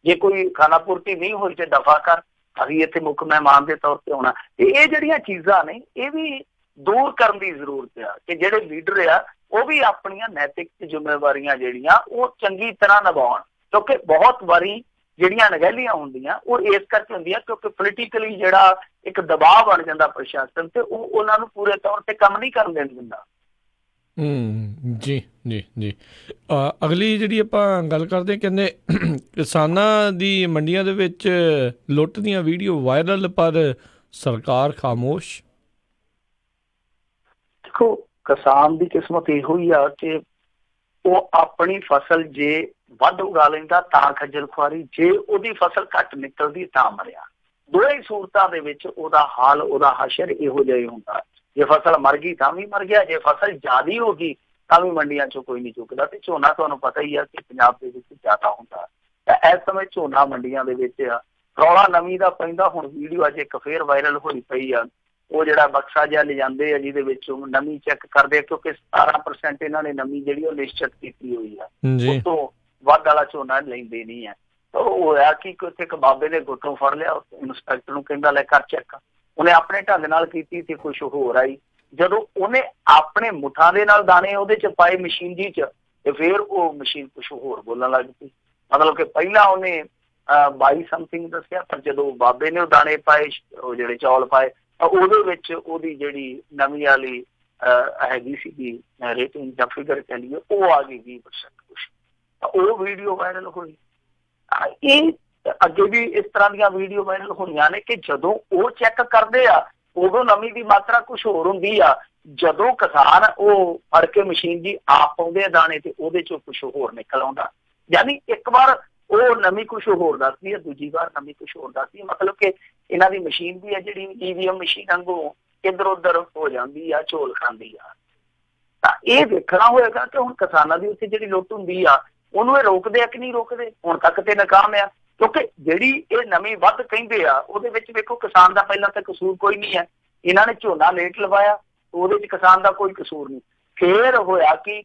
ਜੇ ਕੋਈ ਖਾਨਾ ਪੂਰਤੀ ਨਹੀਂ ਹੋਈ ਤੇ ਦਫਾ ਕਰ, ਅਸੀਂ ਇੱਥੇ ਮੁੱਖ ਮਹਿਮਾਨ ਦੇ ਤੌਰ ਤੇ ਆਉਣਾ। ਤੇ ਇਹ ਜਿਹੜੀਆਂ ਚੀਜ਼ਾਂ ਨੇ ਇਹ ਵੀ ਦੂਰ ਕਰਨ ਦੀ ਜ਼ਰੂਰਤ ਆ ਕਿ ਜਿਹੜੇ ਲੀਡਰ ਆ ਉਹ ਵੀ ਆਪਣੀਆਂ ਨੈਤਿਕ ਜ਼ਿੰਮੇਵਾਰੀਆਂ ਜਿਹੜੀਆਂ ਉਹ ਚੰਗੀ ਤਰ੍ਹਾਂ ਨਿਭਾਉਣ, ਕਿਉਂਕਿ ਬਹੁਤ ਵਾਰੀ ਜਿਹੜੀਆਂ ਅਣਗਹਿਲੀਆਂ ਹੁੰਦੀਆਂ ਉਹ ਇਸ ਕਰਕੇ ਹੁੰਦੀਆਂ ਕਿਉਂਕਿ ਪੋਲੀਟੀਕਲੀ ਜਿਹੜਾ ਇੱਕ ਦਬਾਅ ਬਣ ਜਾਂਦਾ ਪ੍ਰਸ਼ਾਸਨ ਤੇ ਉਹ ਉਹਨਾਂ ਨੂੰ ਪੂਰੇ ਤੌਰ ਤੇ ਕੰਮ ਨਹੀਂ ਕਰਨ ਦੇਣ ਦਿੰਦਾ। ਜੀ ਜੀ ਜੀ ਅਗਲੀ ਜਿਹੜੀ ਆਪਾਂ ਗੱਲ ਕਰਦੇ, ਕਹਿੰਦੇ ਕਿਸਾਨਾਂ ਦੀ ਮੰਡੀਆਂ ਦੇ ਵਿੱਚ ਲੁੱਟ ਦੀਆਂ ਵੀਡੀਓ ਵਾਇਰਲ ਪਰ ਸਰਕਾਰ ਖਾਮੋਸ਼। ਦੇਖੋ ਕਿਸਾਨ ਦੀ ਕਿਸਮਤ ਇਹੋ ਹੀ ਆ ਕਿ ਉਹ ਆਪਣੀ ਫਸਲ ਜੇ ਵੱਧ ਉਗਾ ਲੈਂਦਾ ਤਾਂ ਖੱਜਲ ਖੁਆਰੀ, ਜੇ ਉਹਦੀ ਫਸਲ ਘੱਟ ਨਿਕਲਦੀ ਤਾਂ ਮਰਿਆ। ਦੋਵੇਂ ਸੂਰਤਾਂ ਦੇ ਵਿੱਚ ਉਹਦਾ ਹਾਲ, ਉਹਦਾ ਹਸ਼ਰ ਇਹੋ ਜਿਹਾ ਹੀ ਹੁੰਦਾ। ਜੇ ਫਸਲ ਮਰ ਗਈ ਤਾਂ ਵੀ ਮਰ ਗਿਆ, ਜੇ ਫਸਲ ਜ਼ਿਆਦਾ ਹੋ ਗਈ ਤਾਂ ਵੀ ਮੰਡੀਆਂ 'ਚੋਂ ਕੋਈ ਨਹੀਂ ਚੁੱਕਦਾ। ਤੇ ਝੋਨਾ ਤੁਹਾਨੂੰ ਪਤਾ ਹੀ ਆ ਕਿ ਪੰਜਾਬ ਦੇ ਵਿੱਚ ਜ਼ਿਆਦਾ ਹੁੰਦਾ, ਤਾਂ ਇਸ ਸਮੇਂ ਝੋਨਾ ਮੰਡੀਆਂ ਦੇ ਵਿੱਚ ਆ। ਰੌਲਾ ਨਵੀਂ ਦਾ ਪੈਂਦਾ, ਹੁਣ ਵੀਡੀਓ ਅੱਜ ਇੱਕ ਫੇਰ ਵਾਇਰਲ ਹੋਈ ਪਈ ਆ, ਉਹ ਜਿਹੜਾ ਬਕਸਾ ਜਿਹਾ ਲਿਜਾਂਦੇ ਆ ਜਿਹਦੇ ਵਿੱਚ ਨਮੀ ਚੈੱਕ ਕਰਦੇ ਆ, ਕਿਉਂਕਿ 17% ਇਹਨਾਂ ਨੇ ਨਮੀ ਜਿਹੜੀ ਉਹ ਨਿਸ਼ਚਿਤ ਕੀਤੀ ਹੋਈ ਆ, ਉਸ ਤੋਂ ਵੱਧ ਵਾਲਾ ਝੋਨਾ ਲੈਂਦੇ ਨਹੀਂ ਆ। ਤਾਂ ਉਹ ਹੋਇਆ ਕਿ ਉੱਥੇ ਇੱਕ ਬਾਬੇ ਦੇ ਗੁੱਟੋਂ ਫੜ ਲਿਆ, ਇੰਸਪੈਕਟਰ ਨੂੰ ਕਹਿੰਦਾ ਲੈ ਕਰ ਚੈੱਕ। ਉਹਨੇ ਆਪਣੇ ਢੰਗ ਨਾਲ ਕੀਤੀ ਤੇ ਕੁਛ ਹੋਰ ਆਈ। ਜਦੋਂ ਉਹਨੇ ਆਪਣੇ ਮੁੱਠਾਂ ਦੇ ਨਾਲ ਦਾਣੇ ਉਹਦੇ 'ਚ ਪਾਏ ਮਸ਼ੀਨਰੀ 'ਚ, ਤੇ ਫਿਰ ਉਹ ਮਸ਼ੀਨ ਕੁਛ ਹੋਰ ਬੋਲਣ ਲੱਗ ਪਈ। ਮਤਲਬ ਕਿ ਪਹਿਲਾਂ ਉਹਨੇ 22 ਸਮਥਿੰਗ ਦੱਸਿਆ, ਪਰ ਜਦੋਂ ਬਾਬੇ ਨੇ ਉਹ ਦਾਣੇ ਪਾਏ, ਉਹ ਜਿਹੜੇ ਚੌਲ ਪਾਏ, ਉਹਦੇ ਵਿੱਚ ਉਹਦੀ ਜਿਹੜੀ ਨਵੀਂ ਵਾਲੀ ਹੈਗੀ ਸੀਗੀ ਰੇਟਿੰਗ ਜਾਂ ਫਿਗਰ ਕਹਿ ਲਈਏ, ਉਹ ਆ ਗਈ 20% ਕੁਛ। ਉਹ ਵੀਡੀਓ ਵਾਇਰਲ ਹੋਈ। ਇਹ ਅੱਗੇ ਵੀ ਇਸ ਤਰ੍ਹਾਂ ਦੀਆਂ ਵੀਡੀਓ ਵਾਇਰਲ ਹੋਈਆਂ ਨੇ ਕਿ ਜਦੋਂ ਉਹ ਚੈੱਕ ਕਰਦੇ ਆ ਉਦੋਂ ਨਮੀ ਦੀ ਮਾਤਰਾ ਕੁਛ ਹੋਰ ਹੁੰਦੀ ਆ, ਜਦੋਂ ਕਿਸਾਨ ਉਹ ਫੜ ਕੇ ਮਸ਼ੀਨ ਜੀ ਆਪ ਪਾਉਂਦੇ ਆ ਦਾਣੇ ਤੇ ਉਹਦੇ ਚੋਂ ਕੁਛ ਹੋਰ ਨਿਕਲ ਆਉਂਦਾ। ਯਾਨੀ ਇੱਕ ਵਾਰ ਉਹ ਨਮੀ ਕੁਛ ਹੋਰ ਦੱਸਦੀ ਹੈ, ਦੂਜੀ ਵਾਰ ਨਮੀ ਕੁਛ ਹੋਰ ਦੱਸਦੀ ਹੈ। ਮਤਲਬ ਕਿ ਇਹਨਾਂ ਦੀ ਮਸ਼ੀਨ ਵੀ ਹੈ ਜਿਹੜੀ EVM ਮਸ਼ੀਨ ਵਾਂਗੂ ਇੱਧਰ ਉੱਧਰ ਹੋ ਜਾਂਦੀ ਆ, ਝੋਲ ਖਾਂਦੀ ਆ। ਤਾਂ ਇਹ ਵੇਖਣਾ ਹੋਏਗਾ ਕਿ ਹੁਣ ਕਿਸਾਨਾਂ ਦੀ ਉੱਥੇ ਜਿਹੜੀ ਲੁੱਟ ਹੁੰਦੀ ਆ ਉਹਨੂੰ ਇਹ ਰੋਕਦੇ ਆ ਕਿ ਨਹੀਂ ਰੋਕਦੇ। ਹੁਣ ਤੱਕ ਤੇ ਨਾਕਾਮ ਆ, ਕਿਉਂਕਿ ਜਿਹੜੀ ਇਹ ਨਵੀਂ ਵੱਧ ਕਹਿੰਦੇ ਆ ਉਹਦੇ ਵਿੱਚ ਵੇਖੋ ਕਿਸਾਨ ਦਾ ਪਹਿਲਾਂ ਤਾਂ ਕਸੂਰ ਕੋਈ ਨਹੀਂ ਹੈ। ਇਹਨਾਂ ਨੇ ਝੋਨਾ ਲੇਟ ਲਵਾਇਆ, ਉਹਦੇ 'ਚ ਕਿਸਾਨ ਦਾ ਕੋਈ ਕਸੂਰ ਨਹੀਂ। ਫੇਰ ਹੋਇਆ ਕਿ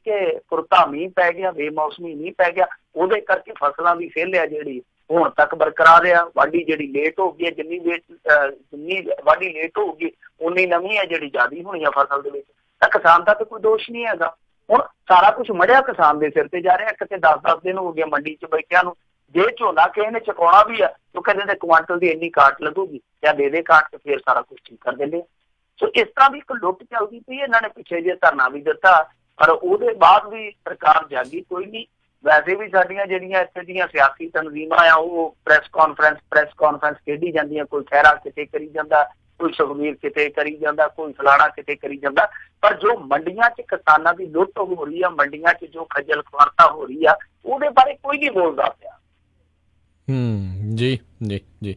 ਪੁਰਤਾ ਮੀਂਹ ਪੈ ਗਿਆ, ਬੇਮੌਸਮੀ ਮੀਂਹ ਪੈ ਗਿਆ, ਉਹਦੇ ਕਰਕੇ ਫਸਲਾਂ ਦੀ ਫੇਲ ਆ ਜਿਹੜੀ ਹੁਣ ਤੱਕ ਬਰਕਰਾਰ ਆ। ਵਾਢੀ ਜਿਹੜੀ ਲੇਟ ਹੋ ਗਈ ਹੈ, ਜਿੰਨੀ ਵਾਢੀ ਲੇਟ ਹੋਊਗੀ ਉਨੀ ਨਵੀਂ ਹੈ ਜਿਹੜੀ ਜ਼ਿਆਦਾ ਹੋਣੀ ਆ ਫਸਲ ਦੇ ਵਿੱਚ। ਤਾਂ ਕਿਸਾਨ ਦਾ ਤਾਂ ਕੋਈ ਦੋਸ਼ ਨਹੀਂ ਹੈਗਾ। ਹੁਣ ਸਾਰਾ ਕੁਛ ਮੜਿਆ ਕਿਸਾਨ ਦੇ ਸਿਰ ਤੇ ਜਾ ਰਿਹਾ। ਕਿਤੇ 10-10 ਦਿਨ ਹੋ ਗਏ ਮੰਡੀ 'ਚ ਬੈਠਿਆਂ ਨੂੰ। ਜੇ ਝੋਨਾ ਕਿਸੇ ਨੇ ਚੁਕਾਉਣਾ ਵੀ ਆ ਉਹ ਕਹਿੰਦੇ ਕੁਆਂਟਲ ਦੀ ਇੰਨੀ ਕਾਟ ਲੱਗੂਗੀ, ਜਾਂ ਦੇ ਕਾਟ ਤੇ ਫੇਰ ਸਾਰਾ ਕੁਛ ਠੀਕ ਕਰ ਦਿੰਦੇ ਆ। ਸੋ ਇਸ ਤਰ੍ਹਾਂ ਦੀ ਇੱਕ ਲੁੱਟ ਚੱਲਦੀ ਪਈ। ਇਹਨਾਂ ਨੇ ਪਿੱਛੇ ਜੇ ਧਰਨਾ ਵੀ ਦਿੱਤਾ, ਪਰ ਉਹਦੇ ਬਾਅਦ ਵੀ ਸਰਕਾਰ ਜਾਗੀ ਕੋਈ ਨਹੀਂ। ਵੈਸੇ ਵੀ ਸਾਡੀਆਂ ਜਿਹੜੀਆਂ ਇੱਥੇ ਦੀਆਂ ਸਿਆਸੀ ਤਨਜ਼ੀਮਾਂ ਆ ਉਹ ਪ੍ਰੈਸ ਕਾਨਫਰੰਸ ਖੇਡੀ ਜਾਂਦੀਆਂ। ਕੋਈ ਖਹਿਰਾ ਕਿਤੇ ਕਰੀ ਜਾਂਦਾ, ਕੋਈ ਸੁਖਬੀਰ ਕਿਤੇ ਕਰੀ ਜਾਂਦਾ, ਕੋਈ ਫਲਾਣਾ ਕਿਤੇ ਕਰੀ ਜਾਂਦਾ। ਪਰ ਜੋ ਮੰਡੀਆਂ 'ਚ ਕਿਸਾਨਾਂ ਦੀ ਲੁੱਟ ਹੋ ਰਹੀ ਆ, ਮੰਡੀਆਂ 'ਚ ਜੋ ਖੱਜਲ ਖੁਆਰਤਾ ਹੋ ਰਹੀ ਆ, ਉਹਦੇ ਬਾਰੇ ਕੋਈ ਨਹੀਂ ਬੋਲਦਾ ਪਿਆ। ਜੀ ਜੀ ਜੀ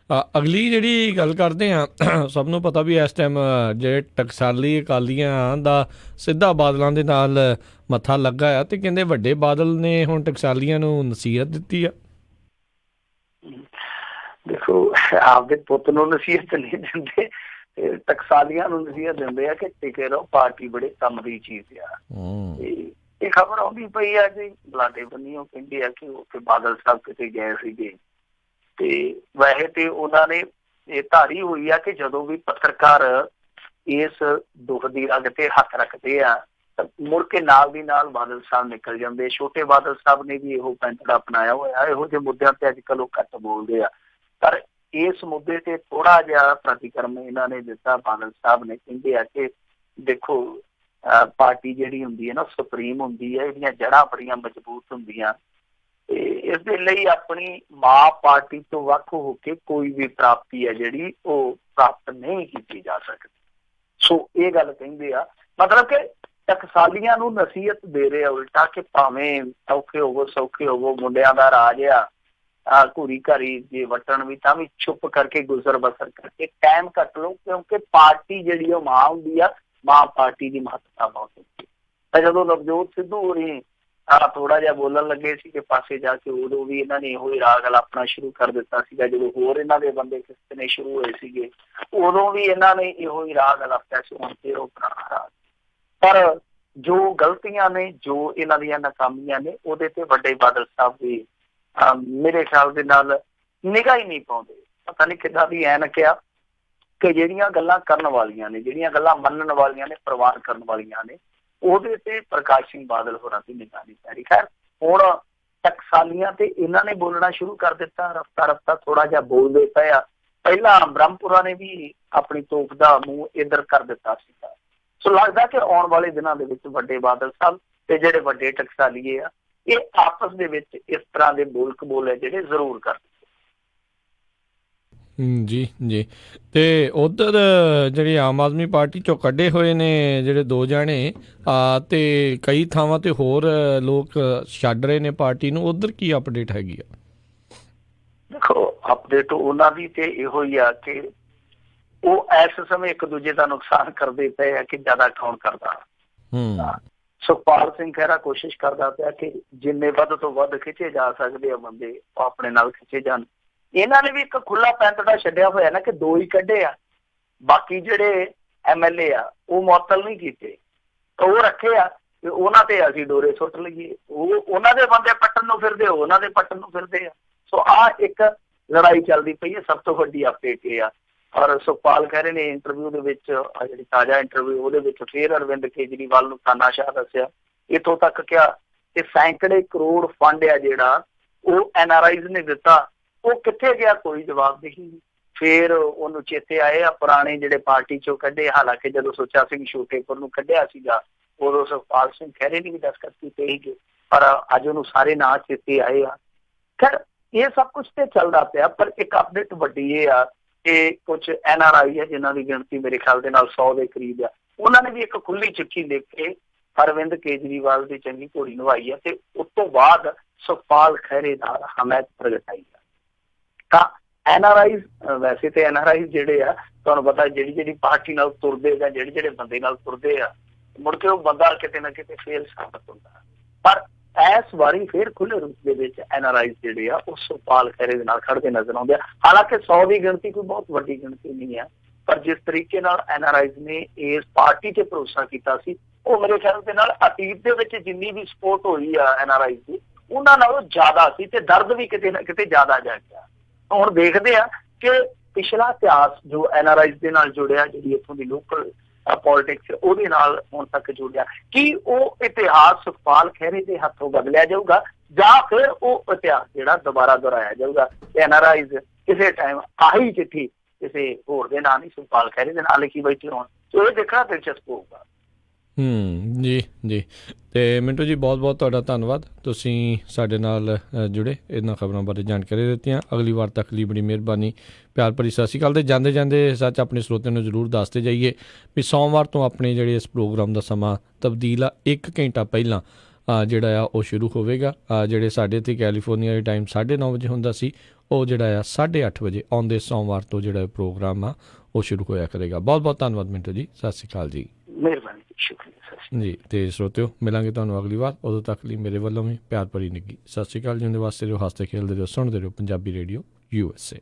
ਅਗਲੀ ਜਿਹੜੀ ਗੱਲ ਕਰਦੇ ਹਾਂ, ਸਭ ਨੂੰ ਪਤਾ ਵੀ ਇਸ ਟਾਈਮ ਜਿਹੜੇ ਟਕਸਾਲੀ ਅਕਾਲੀਆਂ ਦਾ ਸਿੱਧਾ ਬਾਦਲਾਂ ਦੇ ਨਾਲ ਮੱਥਾ ਲੱਗਾ ਆ, ਤੇ ਕਹਿੰਦੇ ਵੱਡੇ ਬਾਦਲ ਨੇ ਹੁਣ ਟਕਸਾਲੀਆਂ ਨੂੰ ਨਸੀਹਤ ਦਿੱਤੀ ਆ। ਦੇਖੋ ਆਪਦੇ ਪੁੱਤ ਨੂੰ ਨਸੀਹਤ ਨਹੀਂ ਦਿੰਦੇ, ਟਕਸਾਲੀਆਂ ਨੂੰ ਨਸੀਹਤ ਦਿੰਦੇ ਆ ਕਿ ਟਿਕੇ ਰਹੋ, ਪਾਰਟੀ ਬੜੇ ਕੰਮ ਦੀ ਚੀਜ਼ ਆ। ਇਹ ਖਬਰ ਆਉਂਦੀ ਪਈ ਆ ਜੀ ਬਲਾਡੇ ਬੰਨੀ, ਉਹ ਕਹਿੰਦੇ ਆ ਕਿ ਉਹ ਬਾਦਲ ਸਾਹਿਬ ਕਿਤੇ ਗਏ ਸੀਗੇ, ਤੇ ਵੈਸੇ ਤੇ ਉਹਨਾਂ ਨੇ ਇਹ ਧਾਰੀ ਹੋਈ ਆ ਕਿ ਜਦੋਂ ਵੀ ਪੱਤਰਕਾਰ ਇਸ ਦੁੱਖ ਦੀ ਰਗ ਤੇ ਹੱਥ ਰੱਖਦੇ ਆ ਤਾਂ ਮੁੜ ਕੇ ਨਾਲ ਦੀ ਨਾਲ ਬਾਦਲ ਸਾਹਿਬ ਨਿਕਲ ਜਾਂਦੇ। ਛੋਟੇ ਬਾਦਲ ਸਾਹਿਬ ਨੇ ਵੀ ਇਹੋ ਪੈਂਤੜਾ ਅਪਣਾਇਆ ਹੋਇਆ। ਇਹੋ ਜਿਹੇ ਮੁੱਦਿਆਂ ਤੇ ਅੱਜ ਕੱਲ੍ਹ ਉਹ ਘੱਟ ਬੋਲਦੇ ਆ, ਪਰ ਇਸ ਮੁੱਦੇ ਤੇ ਥੋੜਾ ਜਿਹਾ ਪ੍ਰਤੀਕਰਮ ਇਹਨਾਂ ਨੇ ਦਿੱਤਾ। ਬਾਦਲ ਸਾਹਿਬ ਨੇ ਕਹਿੰਦੇ ਆ ਕਿ ਦੇਖੋ ਪਾਰਟੀ ਜਿਹੜੀ ਹੁੰਦੀ ਹੈ ਨਾ ਸੁਪਰੀਮ ਹੁੰਦੀ ਹੈ, ਇਹਦੀਆਂ ਜੜ੍ਹਾਂ ਬੜੀਆਂ ਮਜ਼ਬੂਤ ਹੁੰਦੀਆਂ, ਤੇ ਇਸ ਦੇ ਲਈ ਆਪਣੀ ਮਾਂ ਪਾਰਟੀ ਤੋਂ ਵੱਖ ਹੋ ਕੇ ਕੋਈ ਵੀ ਪ੍ਰਾਪਤੀ ਹੈ ਜਿਹੜੀ ਉਹ ਪ੍ਰਾਪਤ ਨਹੀਂ ਕੀਤੀ ਜਾ ਸਕਦੀ। ਸੋ ਇਹ ਗੱਲ ਕਹਿੰਦੇ ਆ, ਮਤਲਬ ਕਿ ਟਕਸਾਲੀਆਂ ਨੂੰ ਨਸੀਹਤ ਦੇ ਰਹੇ ਆ ਉਲਟਾ ਕਿ ਭਾਵੇਂ ਔਖੇ ਹੋਵੋ ਸੌਖੇ ਹੋਵੋ, ਮੁੰਡਿਆਂ ਦਾ ਰਾਜ ਆ, ਘੂਰੀ ਘਾਰੀ ਜੇ ਵਟਣ ਵੀ ਤਾਂ ਵੀ ਚੁੱਪ ਕਰਕੇ ਗੁਜ਼ਰ ਬਸਰ ਕਰਕੇ ਟਾਈਮ ਕੱਟ ਲਓ, ਕਿਉਂਕਿ ਪਾਰਟੀ ਜਿਹੜੀ ਉਹ ਮਾਂ ਹੁੰਦੀ ਆ, ਮਾਂ ਪਾਰਟੀ ਦੀ ਮਹੱਤਤਾ ਬਹੁਤ ਹੁੰਦੀ। ਤਾਂ ਜਦੋਂ ਨਵਜੋਤ ਸਿੱਧੂ ਹੋਰੀ ਥੋੜਾ ਜਿਹਾ ਬੋਲਣ ਲੱਗੇ ਸੀ ਕਿ ਪਾਸੇ ਜਾ ਕੇ, ਉਦੋਂ ਵੀ ਇਹਨਾਂ ਨੇ ਇਹੋ ਹੀ ਰਾਗ ਅਲਾਪਣਾ ਸ਼ੁਰੂ ਕਰ ਦਿੱਤਾ ਸੀਗਾ। ਜਦੋਂ ਹੋਰ ਇਹਨਾਂ ਦੇ ਬੰਦੇ ਕਿਸੇ ਨੇ ਸ਼ੁਰੂ ਹੋਏ ਸੀਗੇ, ਉਦੋਂ ਵੀ ਇਹਨਾਂ ਨੇ ਇਹੋ ਹੀ ਰਾਗ ਅਲਾਪਿਆ ਸੀ। ਹੁਣ ਫਿਰ ਉਹ ਪੁਰਾਣਾ ਰਾਗ, ਪਰ ਜੋ ਗਲਤੀਆਂ ਨੇ, ਜੋ ਇਹਨਾਂ ਦੀਆਂ ਨਾਕਾਮੀਆਂ ਨੇ, ਉਹਦੇ ਤੇ ਵੱਡੇ ਬਾਦਲ ਸਾਹਿਬ ਵੀ ਮੇਰੇ ਖਿਆਲ ਦੇ ਨਾਲ ਨਿਗਾਹ ਹੀ ਨਹੀਂ ਪਾਉਂਦੇ। ਪਤਾ ਨਹੀਂ ਕਿੱਦਾਂ ਦੀ ਐਨਕ ਆ ਕਿ ਜਿਹੜੀਆਂ ਗੱਲਾਂ ਕਰਨ ਵਾਲੀਆਂ ਨੇ, ਜਿਹੜੀਆਂ ਗੱਲਾਂ ਮੰਨਣ ਵਾਲੀਆਂ ਨੇ, ਪ੍ਰਵਾਨ ਕਰਨ ਵਾਲੀਆਂ ਨੇ, ਉਹਦੇ ਤੇ ਪ੍ਰਕਾਸ਼ ਸਿੰਘ ਬਾਦਲ ਹੋਰਾਂ ਦੀ ਨਿਗਾਹ ਨਹੀਂ ਪੈ ਰਹੀ। ਖੈਰ ਹੁਣ ਟਕਸਾਲੀਆਂ ਤੇ ਇਹਨਾਂ ਨੇ ਬੋਲਣਾ ਸ਼ੁਰੂ ਕਰ ਦਿੱਤਾ, ਰਫਤਾ ਰਫਤਾ ਥੋੜਾ ਜਿਹਾ ਬੋਲਦੇ ਪਏ ਆ। ਪਹਿਲਾਂ ਬ੍ਰਹਮਪੁਰਾ ਨੇ ਵੀ ਆਪਣੀ ਤੋਪ ਦਾ ਮੂੰਹ ਇੱਧਰ ਕਰ ਦਿੱਤਾ ਸੀਗਾ। ਸੋ ਲੱਗਦਾ ਕਿ ਆਉਣ ਵਾਲੇ ਦਿਨਾਂ ਦੇ ਵਿੱਚ ਵੱਡੇ ਬਾਦਲ ਸਾਹਿਬ ਤੇ ਜਿਹੜੇ ਵੱਡੇ ਟਕਸਾਲੀਏ ਆ, ਇਹ ਆਪਸ ਦੇ ਵਿੱਚ ਇਸ ਤਰ੍ਹਾਂ ਦੇ ਬੋਲ ਕਬੋਲ ਹੈ ਜਿਹੜੇ ਜ਼ਰੂਰ ਕਰਦੇ। ਜੀ ਜੀ। ਤੇ ਉਧਰ ਜਿਹੜੀ ਆਮ ਆਦਮੀ ਪਾਰਟੀ ਚੋਂ ਕੱਢੇ ਹੋਏ ਨੇ ਜਿਹੜੇ 2 ਜਾਣੇ, ਤੇ ਕਈ ਥਾਵਾਂ ਤੇ ਹੋਰ ਲੋਕ ਛੱਡ ਰਹੇ ਨੇ ਪਾਰਟੀ ਨੂੰ, ਉਧਰ ਕੀ ਅਪਡੇਟ ਹੈਗੀ ਆ? ਦੇਖੋ ਅਪਡੇਟ ਉਹਨਾਂ ਦੀ ਤੇ ਇਹੋ ਹੀ ਆ ਕਿ ਉਹ ਇਸ ਸਮੇਂ ਇੱਕ ਦੂਜੇ ਦਾ ਨੁਕਸਾਨ ਕਰਦੇ ਪਏ ਆ ਕਿ ਜ਼ਿਆਦਾ ਕੌਣ ਕਰਦਾ। ਸੁਖਪਾਲ ਸਿੰਘ ਖਹਿਰਾ ਕੋਸ਼ਿਸ਼ ਕਰਦਾ ਪਿਆ ਕਿ ਜਿੰਨੇ ਵੱਧ ਤੋਂ ਵੱਧ ਖਿੱਚੇ ਜਾ ਸਕਦੇ ਆ ਬੰਦੇ, ਉਹ ਆਪਣੇ ਨਾਲ ਖਿੱਚੇ ਜਾਣ। ਇਹਨਾਂ ਨੇ ਵੀ ਇੱਕ ਖੁੱਲਾ ਪੈਂਤ ਦਾ ਛੱਡਿਆ ਹੋਇਆ ਨਾ ਕਿ 2 ਹੀ ਕੱਢੇ ਆ, ਬਾਕੀ ਜਿਹੜੇ MLA ਆ ਉਹ ਮੁਅੱਤਲ ਨਹੀਂ ਕੀਤੇ, ਉਹ ਰੱਖੇ ਆ ਤੇ ਉਹਨਾਂ ਤੇ ਅਸੀਂ ਡੋਰੇ ਸੁੱਟ ਲਈਏ। ਉਹ ਉਹਨਾਂ ਦੇ ਬੰਦੇ ਪੱਟਣ ਨੂੰ ਫਿਰਦੇ, ਉਹਨਾਂ ਦੇ ਪੱਟਣ ਨੂੰ ਫਿਰਦੇ ਆ। ਸੋ ਆਹ ਇੱਕ ਲੜਾਈ ਚੱਲਦੀ ਪਈ ਹੈ। ਸਭ ਤੋਂ ਵੱਡੀ ਅਪਡੇਟ ਇਹ ਆ। ਔਰ ਸੁਖਪਾਲ ਖਹਿਰੇ ਨੇ ਇੰਟਰਵਿਊ ਦੇ ਵਿੱਚ, ਜਿਹੜੀ ਤਾਜ਼ਾ ਇੰਟਰਵਿਊ, ਉਹਦੇ ਵਿੱਚ ਫਿਰ ਅਰਵਿੰਦ ਕੇਜਰੀਵਾਲ ਨੂੰ ਤਾਨਾਸ਼ਾਹ ਦੱਸਿਆ, ਇੱਥੋਂ ਤੱਕ ਕਿਹਾ ਕਿ ਸੈਂਕੜੇ ਕਰੋੜ ਫੰਡ ਆ ਜਿਹੜਾ ਉਹ NRIs ਨੇ ਦਿੱਤਾ, ਉਹ ਕਿੱਥੇ ਗਿਆ, ਕੋਈ ਜਵਾਬਦੇਹੀ ਨਹੀਂ। ਫਿਰ ਉਹਨੂੰ ਚੇਤੇ ਆਏ ਆ ਪੁਰਾਣੇ ਜਿਹੜੇ ਪਾਰਟੀ ਚੋਂ ਕੱਢੇ। ਹਾਲਾਂਕਿ ਜਦੋਂ ਸੁੱਚਾ ਸਿੰਘ ਛੋਟੇਪੁਰ ਨੂੰ ਕੱਢਿਆ ਸੀਗਾ, ਉਦੋਂ ਸੁਖਪਾਲ ਸਿੰਘ ਖਹਿਰੇ ਨੇ ਵੀ ਦਸਤਖਤ ਕੀਤੇ ਸੀਗੇ, ਪਰ ਅੱਜ ਉਹਨੂੰ ਸਾਰੇ ਨਾਂ ਚੇਤੇ ਆਏ ਆ। ਖੈਰ ਇਹ ਸਭ ਕੁਛ ਤੇ ਚੱਲਦਾ ਪਿਆ, ਪਰ ਇੱਕ ਅਪਡੇਟ ਵੱਡੀ ਇਹ ਆ ਕਿ ਕੁਝ NRI ਹੈ ਜਿਨ੍ਹਾਂ ਦੀ ਗਿਣਤੀ ਮੇਰੇ ਖਿਆਲ ਦੇ ਨਾਲ 100 ਦੇ ਕਰੀਬ ਆ, ਉਹਨਾਂ ਨੇ ਵੀ ਇੱਕ ਖੁੱਲੀ ਚਿੱਠੀ ਲਿਖ ਕੇ ਅਰਵਿੰਦ ਕੇਜਰੀਵਾਲ ਦੀ ਚੰਗੀ ਘੋੜੀ ਨਵਾਈ ਹੈ ਤੇ ਉਸ ਤੋਂ ਬਾਅਦ ਸੁਖਪਾਲ ਖਹਿਰੇ ਨਾਲ ਹਮਾਇਤ ਪ੍ਰਗਟਾਈ ਹੈ। ਤਾਂ NRIs, ਵੈਸੇ ਤੇ NRIs ਜਿਹੜੇ ਆ, ਤੁਹਾਨੂੰ ਪਤਾ ਜਿਹੜੀ ਪਾਰਟੀ ਨਾਲ ਤੁਰਦੇ ਜਾਂ ਜਿਹੜੇ ਬੰਦੇ ਨਾਲ ਤੁਰਦੇ ਆ, ਮੁੜ ਕੇ ਉਹ ਬੰਦਾ ਕਿਤੇ ਨਾ ਕਿਤੇ ਫੇਲ ਸਾਬਤ ਹੁੰਦਾ। ਪਰ ਇਸ ਵਾਰੀ ਫਿਰ ਖੁੱਲੇ ਰੂਪ ਦੇ ਵਿੱਚ NRIs ਜਿਹੜੇ ਆ ਉਹ ਸੁਖਪਾਲ ਖਹਿਰੇ ਦੇ ਨਾਲ ਖੜਦੇ ਨਜ਼ਰ ਆਉਂਦੇ ਆ। ਹਾਲਾਂਕਿ 100 ਦੀ ਗਿਣਤੀ ਕੋਈ ਬਹੁਤ ਵੱਡੀ ਗਿਣਤੀ ਨਹੀਂ ਹੈ, ਪਰ ਜਿਸ ਤਰੀਕੇ ਨਾਲ NRIs ਨੇ ਇਸ ਪਾਰਟੀ ਤੇ ਭਰੋਸਾ ਕੀਤਾ ਸੀ, ਉਹ ਮੇਰੇ ਖਿਆਲ ਦੇ ਨਾਲ ਅਤੀਤ ਦੇ ਵਿੱਚ ਜਿੰਨੀ ਵੀ ਸਪੋਰਟ ਹੋਈ ਆ NRIs ਦੀ, ਉਹਨਾਂ ਨਾਲੋਂ ਜ਼ਿਆਦਾ ਸੀ ਤੇ ਦਰਦ ਵੀ ਕਿਤੇ ਨਾ ਕਿਤੇ ਜ਼ਿਆਦਾ ਜਾ ਗਿਆ। ਹੁਣ ਦੇਖਦੇ ਆ ਕਿ ਪਿਛਲਾ ਇਤਿਹਾਸ ਜੋ NRIs ਦੇ ਨਾਲ ਜੁੜਿਆ, ਜਿਹੜੀ ਇੱਥੋਂ ਦੀ ਲੋਕਲ ਪੋਲਿਟਿਕਸ ਉਹਦੇ ਨਾਲ ਹੁਣ ਤੱਕ ਜੁੜਿਆ, ਕੀ ਉਹ ਇਤਿਹਾਸ ਸੁਖਪਾਲ ਖਹਿਰੇ ਦੇ ਹੱਥੋਂ ਬਦਲਿਆ ਜਾਊਗਾ ਜਾਂ ਫਿਰ ਉਹ ਇਤਿਹਾਸ ਜਿਹੜਾ ਦੁਬਾਰਾ ਦੁਹਰਾਇਆ ਜਾਊਗਾ। NRIs ਕਿਸੇ ਟਾਈਮ ਆਹੀ ਚਿੱਠੀ ਕਿਸੇ ਹੋਰ ਦੇ ਨਾਂ ਨਹੀਂ, ਸੁਖਪਾਲ ਖਹਿਰੇ ਦੇ ਨਾਲ ਲਿਖੀ ਬੈਠੇ ਹੋਣ, ਸੋ ਇਹ ਦੇਖਣਾ ਦਿਲਚਸਪ ਹੋਊਗਾ। ਜੀ ਜੀ। ਤੇ ਮਿੰਟੂ ਜੀ, ਬਹੁਤ ਬਹੁਤ ਤੁਹਾਡਾ ਧੰਨਵਾਦ, ਤੁਸੀਂ ਸਾਡੇ ਨਾਲ ਜੁੜੇ, ਇਹਨਾਂ ਖਬਰਾਂ ਬਾਰੇ ਜਾਣਕਾਰੀ ਦਿੱਤੀਆਂ। ਅਗਲੀ ਵਾਰ ਤੱਕ ਲਈ ਬੜੀ ਮਿਹਰਬਾਨੀ, ਪਿਆਰ ਭਰੀ ਸਤਿ ਸ਼੍ਰੀ ਅਕਾਲ। ਤੇ ਜਾਂਦੇ ਜਾਂਦੇ ਸੱਚ ਆਪਣੇ ਸਰੋਤਿਆਂ ਨੂੰ ਜ਼ਰੂਰ ਦੱਸਦੇ ਜਾਈਏ ਵੀ ਸੋਮਵਾਰ ਤੋਂ ਆਪਣੇ ਜਿਹੜੇ ਇਸ ਪ੍ਰੋਗਰਾਮ ਦਾ ਸਮਾਂ ਤਬਦੀਲ ਆ, 1 ਘੰਟਾ ਪਹਿਲਾਂ ਜਿਹੜਾ ਆ ਉਹ ਸ਼ੁਰੂ ਹੋਵੇਗਾ। ਜਿਹੜੇ ਸਾਡੇ ਇੱਥੇ ਕੈਲੀਫੋਰਨੀਆ ਦੇ ਟਾਈਮ 9:30 ਵਜੇ ਹੁੰਦਾ ਸੀ, ਉਹ ਜਿਹੜਾ ਆ 8:30 ਵਜੇ ਆਉਂਦੇ ਸੋਮਵਾਰ ਤੋਂ ਜਿਹੜਾ ਪ੍ਰੋਗਰਾਮ ਆ ਉਹ ਸ਼ੁਰੂ ਹੋਇਆ ਕਰੇਗਾ। ਬਹੁਤ ਬਹੁਤ ਧੰਨਵਾਦ ਮਿੰਟੂ ਜੀ, ਸਤਿ ਸ਼੍ਰੀ ਅਕਾਲ ਜੀ। ਮਿਹਰਬਾਨੀ, ਸ਼ੁਕਰੀਆ ਜੀ। ਤੇ ਸਰੋਤਿਓ, ਮਿਲਾਂਗੇ ਤੁਹਾਨੂੰ ਅਗਲੀ ਵਾਰ, ਉਦੋਂ ਤੱਕ ਲਈ ਮੇਰੇ ਵੱਲੋਂ ਵੀ ਪਿਆਰ ਭਰੀ ਨਿੱਘੀ ਸਤਿ ਸ਼੍ਰੀ ਅਕਾਲ। ਜਿਉਂਦੇ ਵਾਸਤੇ ਰਹੋ, ਹੱਸਦੇ ਖੇਡਦੇ ਰਹੋ, ਸੁਣਦੇ ਰਹੋ ਪੰਜਾਬੀ ਰੇਡੀਓ USA।